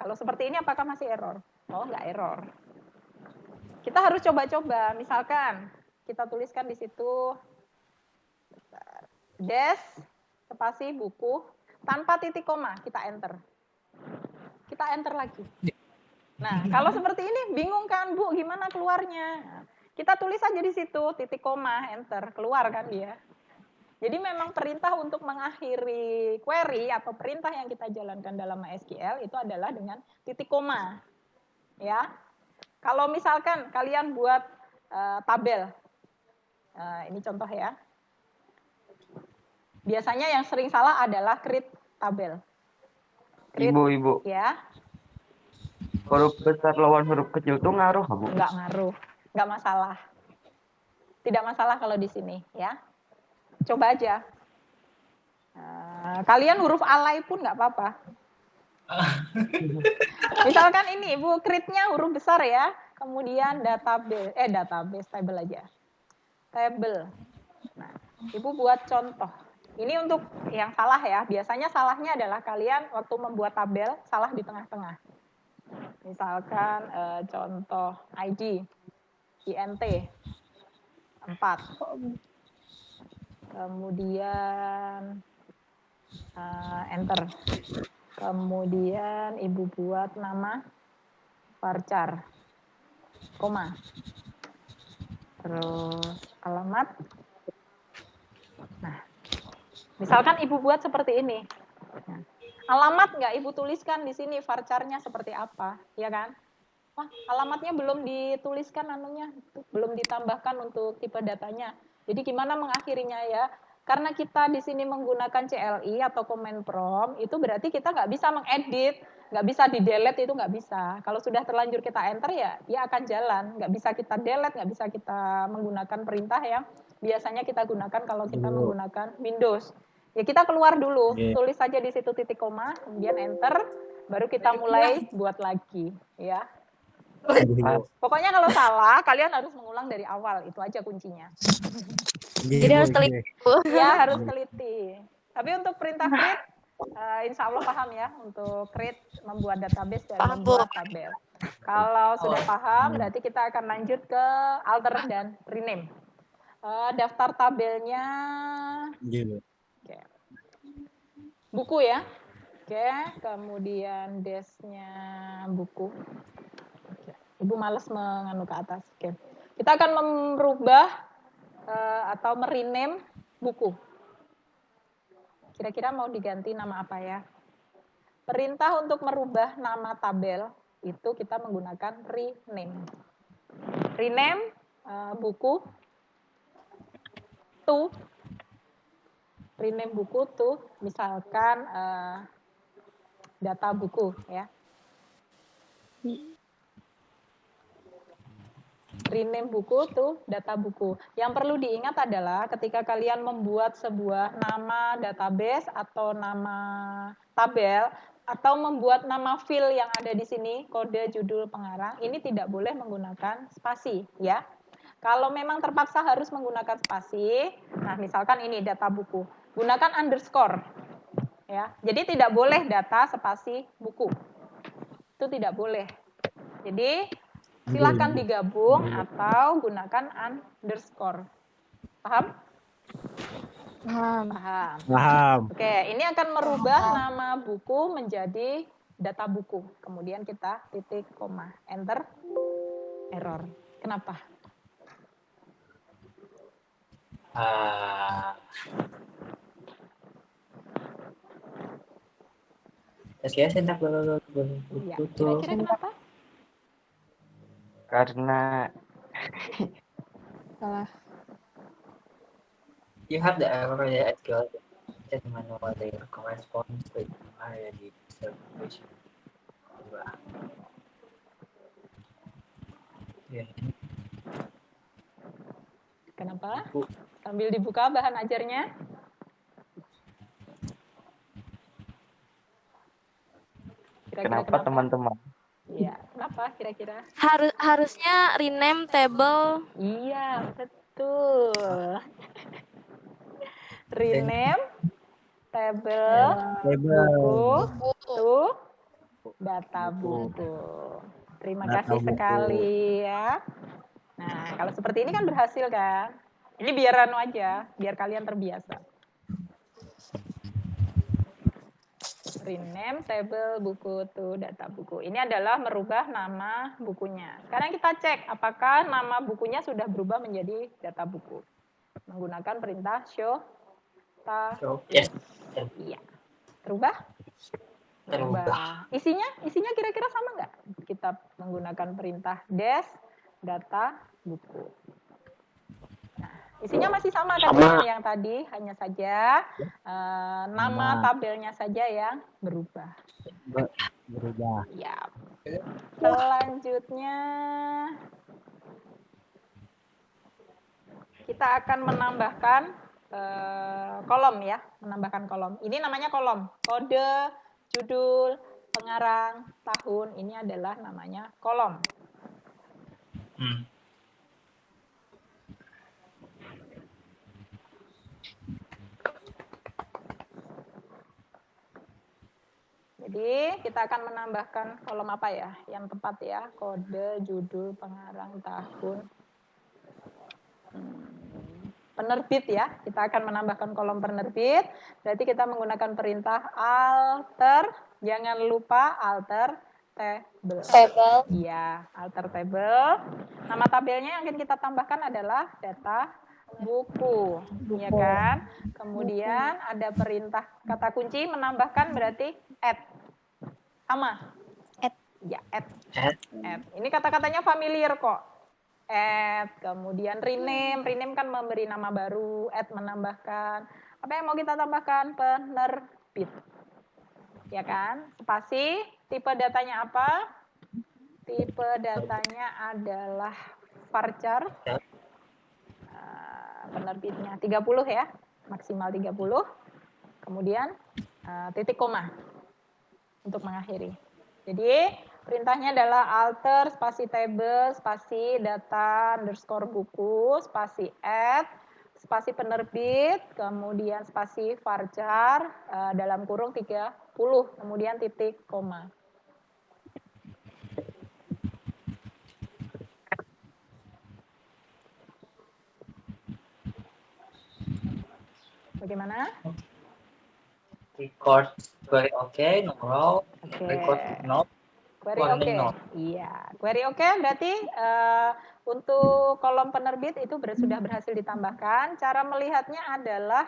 Kalau seperti ini apakah masih error? Oh, nggak error. Kita harus coba-coba. Misalkan kita tuliskan di situ des, spasi buku, tanpa titik koma, kita enter. Kita enter lagi. Nah, kalau seperti ini bingung kan, Bu, gimana keluarnya? Kita tulis aja di situ, titik koma, enter, keluar kan dia. Jadi memang perintah untuk mengakhiri query atau perintah yang kita jalankan dalam MySQL itu adalah dengan titik koma. Ya. Kalau misalkan kalian buat tabel, ini contoh ya. Biasanya yang sering salah adalah create tabel. Create, Ibu. ya. Huruf besar lawan huruf kecil tuh ngaruh nggak, Bu? Nggak ngaruh, nggak masalah. Tidak masalah kalau di sini, ya. Coba aja. Kalian huruf alay pun nggak apa-apa. Misalkan ini, Bu, create-nya huruf besar ya. Kemudian database, table aja. Table. Nah, Ibu buat contoh. Ini untuk yang salah ya. Biasanya salahnya adalah kalian waktu membuat tabel, salah di tengah-tengah. Misalkan contoh ID, INT, 4. Kemudian enter. Kemudian Ibu buat nama varchar, koma. Terus alamat. Nah, misalkan Ibu buat seperti ini. Nah, alamat nggak Ibu tuliskan di sini varcharnya seperti apa, ya kan? Wah, alamatnya belum dituliskan anunya, belum ditambahkan untuk tipe datanya. Jadi gimana mengakhirinya ya? Karena kita di sini menggunakan CLI atau command prompt, itu berarti kita nggak bisa mengedit, nggak bisa di-delete, itu nggak bisa. Kalau sudah terlanjur kita enter ya, dia akan jalan. Nggak bisa kita delete, nggak bisa kita menggunakan perintah yang biasanya kita gunakan kalau kita menggunakan Windows. Ya kita keluar dulu, tulis saja di situ titik koma, kemudian enter, baru kita mulai buat lagi, ya. Pokoknya kalau salah, kalian harus mengulang dari awal, itu aja kuncinya. Jadi harus teliti, Bu. Ya, harus teliti. Tapi untuk perintah create, insya Allah paham ya, untuk create, membuat database dan Paham, membuat tabel. Kalau sudah paham, berarti kita akan lanjut ke alter dan rename. Daftar tabelnya, oke. Buku ya, oke. Kemudian des-nya buku. Oke. Ibu males menganu ke atas. Oke. Kita akan merubah atau merename buku. Kira-kira mau diganti nama apa ya? Perintah untuk merubah nama tabel itu kita menggunakan rename. Rename buku to, rename buku to, misalkan data buku ya. Rename buku to data buku. Yang perlu diingat adalah ketika kalian membuat sebuah nama database atau nama tabel atau membuat nama file yang ada di sini, kode, judul, pengarang, ini tidak boleh menggunakan spasi ya. Kalau memang terpaksa harus menggunakan spasi, nah misalkan ini data buku, gunakan underscore ya. Jadi tidak boleh data spasi buku. Itu tidak boleh. Jadi silakan digabung atau gunakan underscore. Paham? Paham. Oke, ini akan merubah nama buku menjadi data buku. Kemudian kita titik koma, enter, error. Kenapa? Sentak Ya, kira-kira kenapa? Karena Salah. You have the error at God that manually corresponds with area di observation. Ya, Kenapa? Bu. Sambil dibuka bahan ajarnya. Kira-kira Kenapa teman-teman? Iya, kenapa kira-kira? Harusnya rename table. Iya, betul. Rename table buku to data buku. Terima kasih sekali ya. Nah, kalau seperti ini kan berhasil kan? Ini biar anu aja, biar kalian terbiasa. Rename table buku to data buku. Ini adalah merubah nama bukunya. Sekarang kita cek apakah nama bukunya sudah berubah menjadi data buku. Menggunakan perintah show Yes. Iya. Terubah? Terubah. Isinya kira-kira sama nggak? Kita menggunakan perintah des data buku. Nah, isinya masih sama kan dengan yang tadi, hanya saja nama tabelnya saja yang berubah. Ya. Selanjutnya kita akan menambahkan kolom ya, menambahkan kolom. Ini namanya kolom. Kode, judul, pengarang, tahun, ini adalah namanya kolom. Jadi kita akan menambahkan kolom apa ya? Yang tepat ya, kode, judul, pengarang, tahun. Penerbit ya, kita akan menambahkan kolom penerbit. Berarti kita menggunakan perintah alter, jangan lupa alter table. Iya, alter table. Nama tabelnya yang akan kita tambahkan adalah data buku, ya kan? Kemudian ada perintah kata kunci menambahkan berarti add. Sama? Add. Ya, add. Ini kata-katanya familiar kok. Add, kemudian rename kan memberi nama baru, add menambahkan. Apa yang mau kita tambahkan? Penerbit. Ya kan? Spasi, tipe datanya apa? Tipe datanya adalah varchar. Penerbitnya 30 ya, maksimal 30. Kemudian titik koma untuk mengakhiri. Jadi perintahnya adalah alter spasi table spasi data underscore buku spasi add spasi penerbit kemudian spasi varchar dalam kurung 30 kemudian titik koma. Bagaimana? Record query okay, no row. Record no. Query oke. Iya, query oke berarti untuk kolom penerbit itu sudah berhasil ditambahkan. Cara melihatnya adalah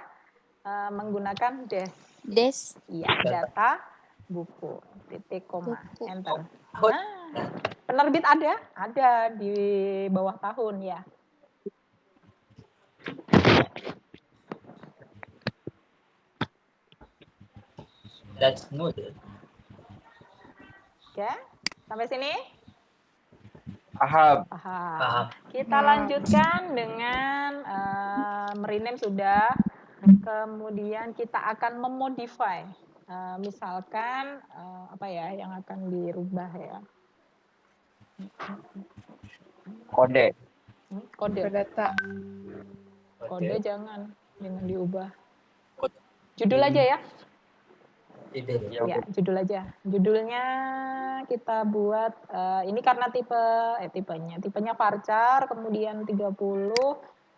menggunakan des. Iya, data buku. Titik koma, enter. Nah, penerbit ada di bawah tahun ya. That's good. Oke, sampai sini? Paham. Kita lanjutkan dengan merename sudah. Kemudian kita akan memodify. Misalkan apa ya yang akan dirubah ya? Kode. Kode. Data. Kode jangan diubah. Judul aja ya. Ya, judul aja. Judulnya kita buat ini karena tipenya varchar, kemudian 30,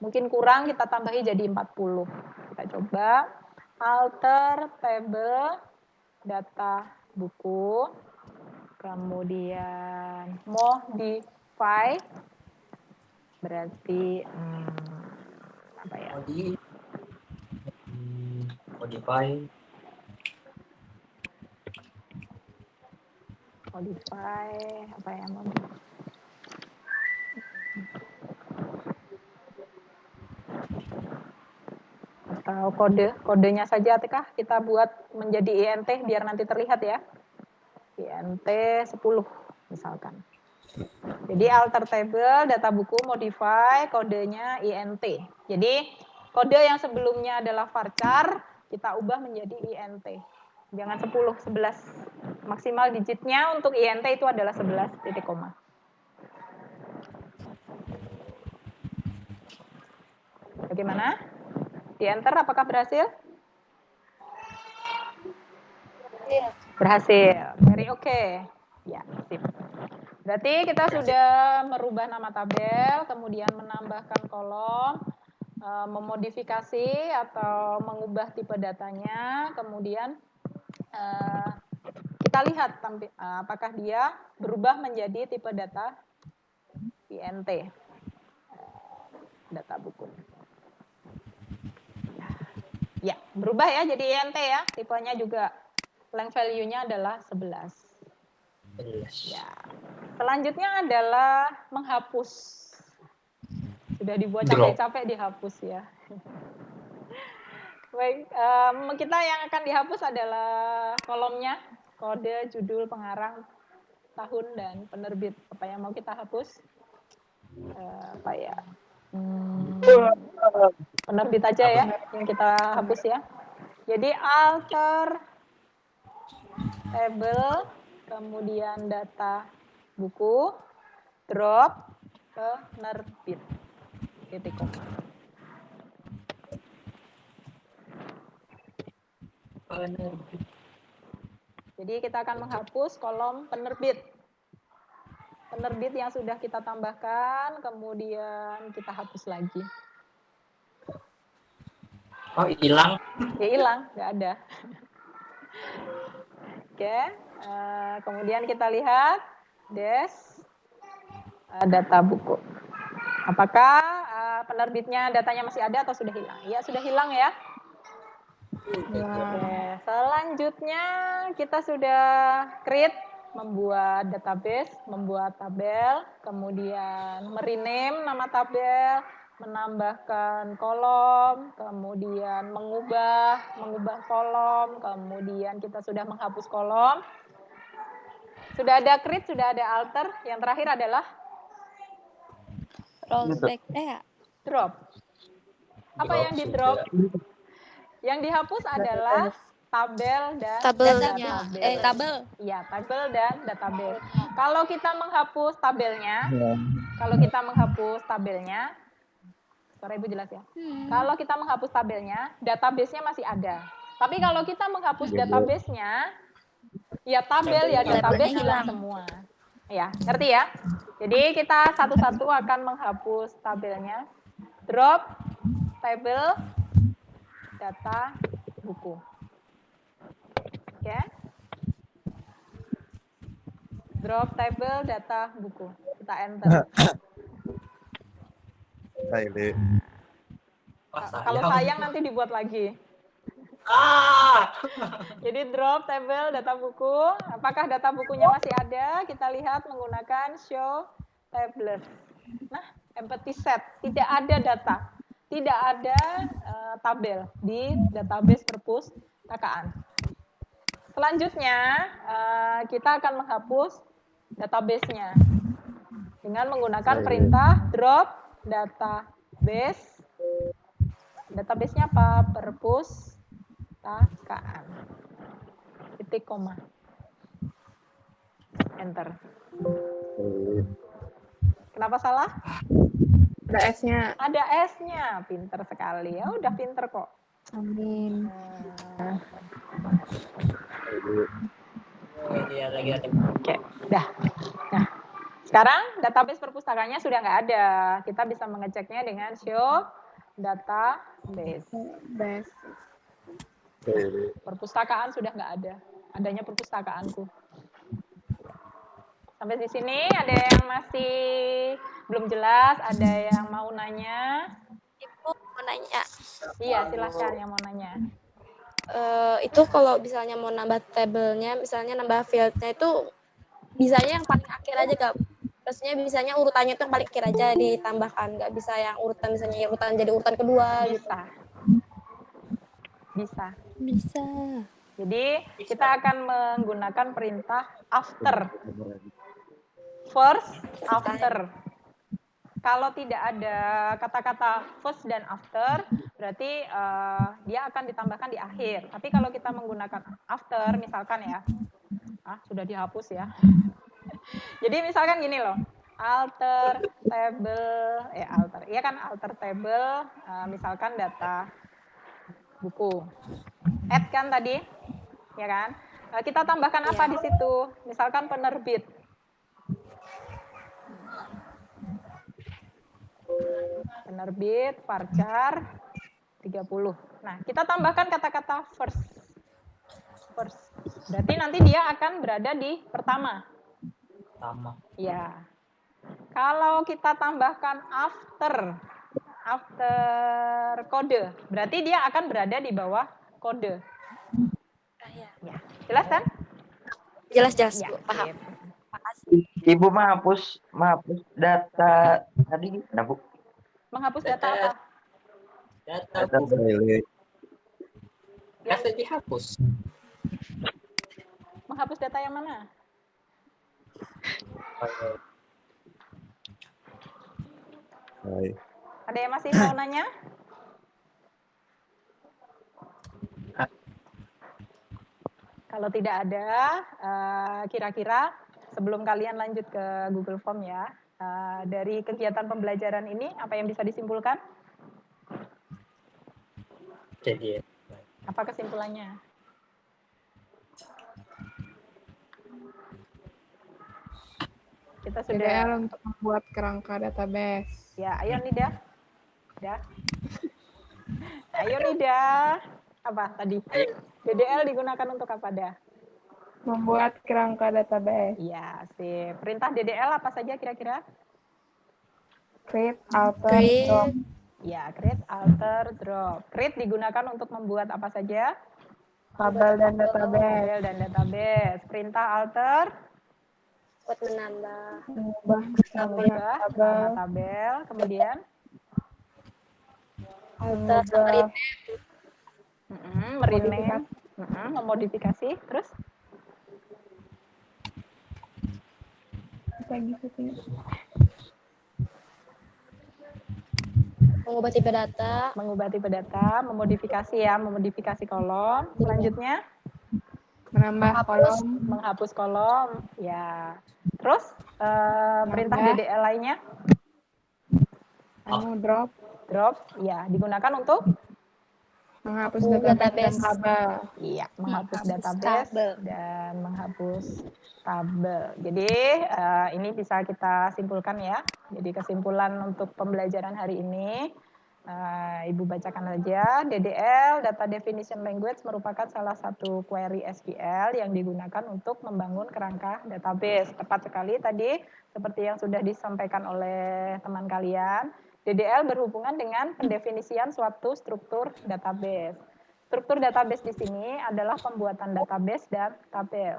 mungkin kurang kita tambahi jadi 40. Kita coba alter table data buku, kemudian modify berarti apa ya? Modify apa ya atau kodenya saja kah kita buat menjadi INT biar nanti terlihat ya. INT 10 misalkan. Jadi alter table data buku modify kodenya INT. Jadi kode yang sebelumnya adalah varchar kita ubah menjadi INT. Jangan 10, 11. Maksimal digitnya untuk INT itu adalah 11 titik koma. Bagaimana? Di enter apakah berhasil? Berhasil. Very okay. Ya, sip. Berarti kita sudah merubah nama tabel, kemudian menambahkan kolom, memodifikasi atau mengubah tipe datanya, kemudian kita lihat apakah dia berubah menjadi tipe data INT, data buku. Ya, berubah ya jadi INT ya, tipenya juga length value-nya adalah 11. Ya. Selanjutnya adalah menghapus. Sudah dibuat capek-capek dihapus ya. Baik, kita yang akan dihapus adalah kolomnya, kode, judul, pengarang, tahun, dan penerbit. Apa yang mau kita hapus? Apa ya? Penerbit aja ya, yang kita hapus ya. Jadi alter table, kemudian data buku, drop penerbit, titik koma. Jadi kita akan menghapus kolom penerbit. Penerbit yang sudah kita tambahkan, kemudian kita hapus lagi. Oh, hilang? Ya hilang, nggak ada. Oke, kemudian kita lihat data buku. Apakah penerbitnya datanya masih ada atau sudah hilang? Ya, sudah hilang ya. Oke, selanjutnya kita sudah create, membuat database, membuat tabel, kemudian merename nama tabel, menambahkan kolom, kemudian mengubah kolom, kemudian kita sudah menghapus kolom. Sudah ada create, sudah ada alter, yang terakhir adalah Rollback. Drop. Apa yang di drop? Yang dihapus adalah tabel dan Tabelnya. database. Tabel. Iya, tabel dan database. Kalau kita menghapus tabelnya, suara Ibu jelas ya? Kalau kita menghapus tabelnya, database-nya masih ada. Tapi kalau kita menghapus database-nya, ya tabel ya database hilang semua. Ya, ngerti ya? Jadi kita satu-satu akan menghapus tabelnya. Drop table data buku. Oke. Drop table data buku. Kita enter. Kalau sayang nanti dibuat lagi. Jadi drop table data buku. Apakah data bukunya masih ada? Kita lihat menggunakan show table. Nah, empty set. Tidak ada data. Tidak ada tabel di database perpustakaan. Selanjutnya, kita akan menghapus database-nya dengan menggunakan perintah drop database. Database-nya apa? Perpustakaan. Titik koma. Enter. Kenapa salah? Ada S-nya. Ada S-nya. Pinter sekali. Ya udah pinter kok. Amin. Oke, dah. Nah, sekarang database perpustakaannya sudah nggak ada. Kita bisa mengeceknya dengan show database. Perpustakaan sudah nggak ada. Adanya perpustakaanku. Sampai di sini ada yang masih belum jelas, ada yang mau nanya? Ibu mau nanya. Iya, silahkan yang mau nanya. Itu kalau misalnya mau nambah tabelnya, misalnya nambah fieldnya itu bisanya yang paling akhir aja Kak. Maksudnya bisanya urutannya itu yang paling akhir aja ditambahkan, nggak bisa yang urutan misalnya urutan jadi urutan kedua gitu. Bisa. Bisa. Jadi kita akan menggunakan perintah after. First, after. Kalau tidak ada kata-kata first dan after, berarti dia akan ditambahkan di akhir. Tapi kalau kita menggunakan after, misalkan ya, sudah dihapus ya. Jadi misalkan gini loh, alter table, iya kan alter table, misalkan data buku, add kan tadi, ya kan? Kita tambahkan apa di situ? Misalkan penerbit. Penerbit, varchar 30. Nah, kita tambahkan kata-kata first. First. Berarti nanti dia akan berada di pertama. Pertama. Ya. Kalau kita tambahkan after kode, berarti dia akan berada di bawah kode. Ya. Jelas kan? Jelas, Ya, Bu. Paham. gitu. Ibu menghapus data tadi gimana, Bu? Menghapus data apa? Data Data file. Data dihapus. Menghapus data yang mana? Hai. Ada yang masih mau nanya? Kalau tidak ada, kira-kira sebelum kalian lanjut ke Google Form ya, dari kegiatan pembelajaran ini, apa yang bisa disimpulkan? Jadi Apa kesimpulannya? Kita DDL sudah, untuk membuat kerangka database. ya ayo Nida. Ayo Nida. Apa tadi? DDL digunakan untuk apa dah? Membuat kerangka database. Iya, sih. Perintah DDL apa saja kira-kira? Create, alter, Create. drop. Ya, create, alter, drop. Create digunakan untuk membuat apa saja? Tabel dan database. Tabel dan database. Perintah alter, Buat menambah. Mengubah mengubah tabel. nama tabel. Kemudian, Alter sama Mengubah merename, memodifikasi. Terus, apa gitu sih? Mengubah tipe data. mengubah tipe data, memodifikasi ya, memodifikasi kolom. Selanjutnya, Menambah kolom. menghapus kolom. Ya. Terus, perintah Nambah. DDL lainnya, Drop. drop. Ya, digunakan untuk Menghapus Menghapus database dan database. tabel. iya, menghapus Menghapus database tabel. dan menghapus tabel. Jadi ini bisa kita simpulkan ya. Jadi kesimpulan untuk pembelajaran hari ini, Ibu bacakan aja. DDL, Data Definition Language, merupakan salah satu query SQL yang digunakan untuk membangun kerangka database. Tepat sekali tadi, seperti yang sudah disampaikan oleh teman kalian. DDL berhubungan dengan pendefinisian suatu struktur database. Struktur database di sini adalah pembuatan database dan tabel.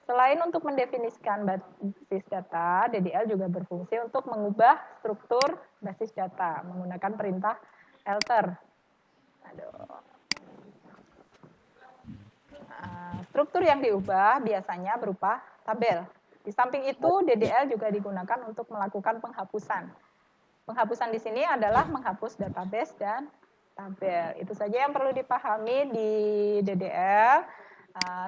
Selain untuk mendefinisikan basis data, DDL juga berfungsi untuk mengubah struktur basis data menggunakan perintah alter. Struktur yang diubah biasanya berupa tabel. Di samping itu, DDL juga digunakan untuk melakukan penghapusan. Penghapusan di sini adalah menghapus database dan tabel. Itu saja yang perlu dipahami di DDL.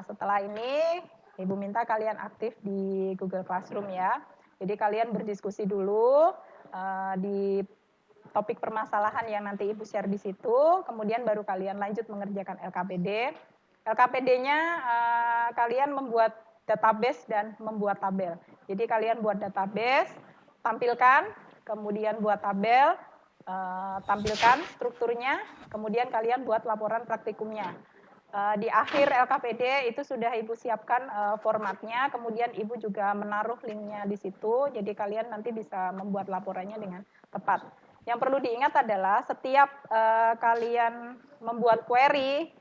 Setelah ini, Ibu minta kalian aktif di Google Classroom ya. Jadi kalian berdiskusi dulu di topik permasalahan yang nanti Ibu share di situ. Kemudian baru kalian lanjut mengerjakan LKPD. LKPD-nya kalian membuat database dan membuat tabel. Jadi kalian buat database, tampilkan, kemudian buat tabel, tampilkan strukturnya, kemudian kalian buat laporan praktikumnya. Di akhir LKPD itu sudah Ibu siapkan formatnya, kemudian Ibu juga menaruh linknya di situ, jadi kalian nanti bisa membuat laporannya dengan tepat. Yang perlu diingat adalah setiap kalian membuat query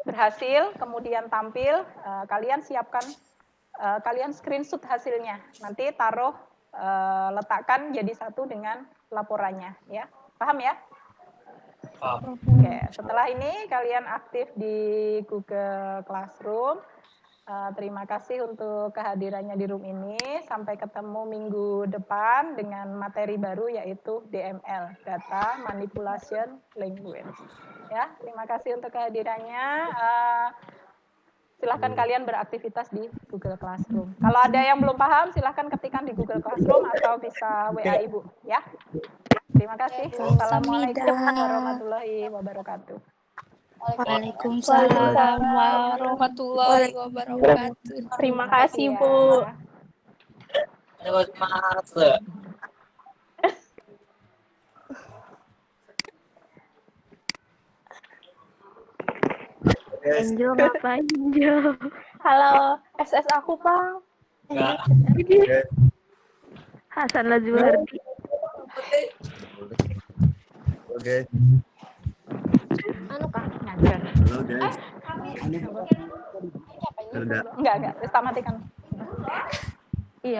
berhasil, kemudian tampil, kalian siapkan, kalian screenshot hasilnya, nanti taruh, letakkan jadi satu dengan laporannya, ya. Paham ya? Oke, setelah ini kalian aktif di Google Classroom. Terima kasih untuk kehadirannya di room ini. Sampai ketemu minggu depan dengan materi baru yaitu DML, Data Manipulation Language. Ya, terima kasih untuk kehadirannya. Silahkan kalian beraktivitas di Google Classroom. Kalau ada yang belum paham, silahkan ketikkan di Google Classroom atau bisa WA Ibu. Ya, terima kasih. Assalamualaikum warahmatullahi wabarakatuh. Waalaikumsalam warahmatullahi wabarakatuh. Terima kasih, Bu. Enjo ngapain, Jo? Halo, SS aku, Bang. Hasan Lajuardi. Oke. Anu Kak, Ngajar. Halo guys. kami Udah. Enggak, wis tak matikan.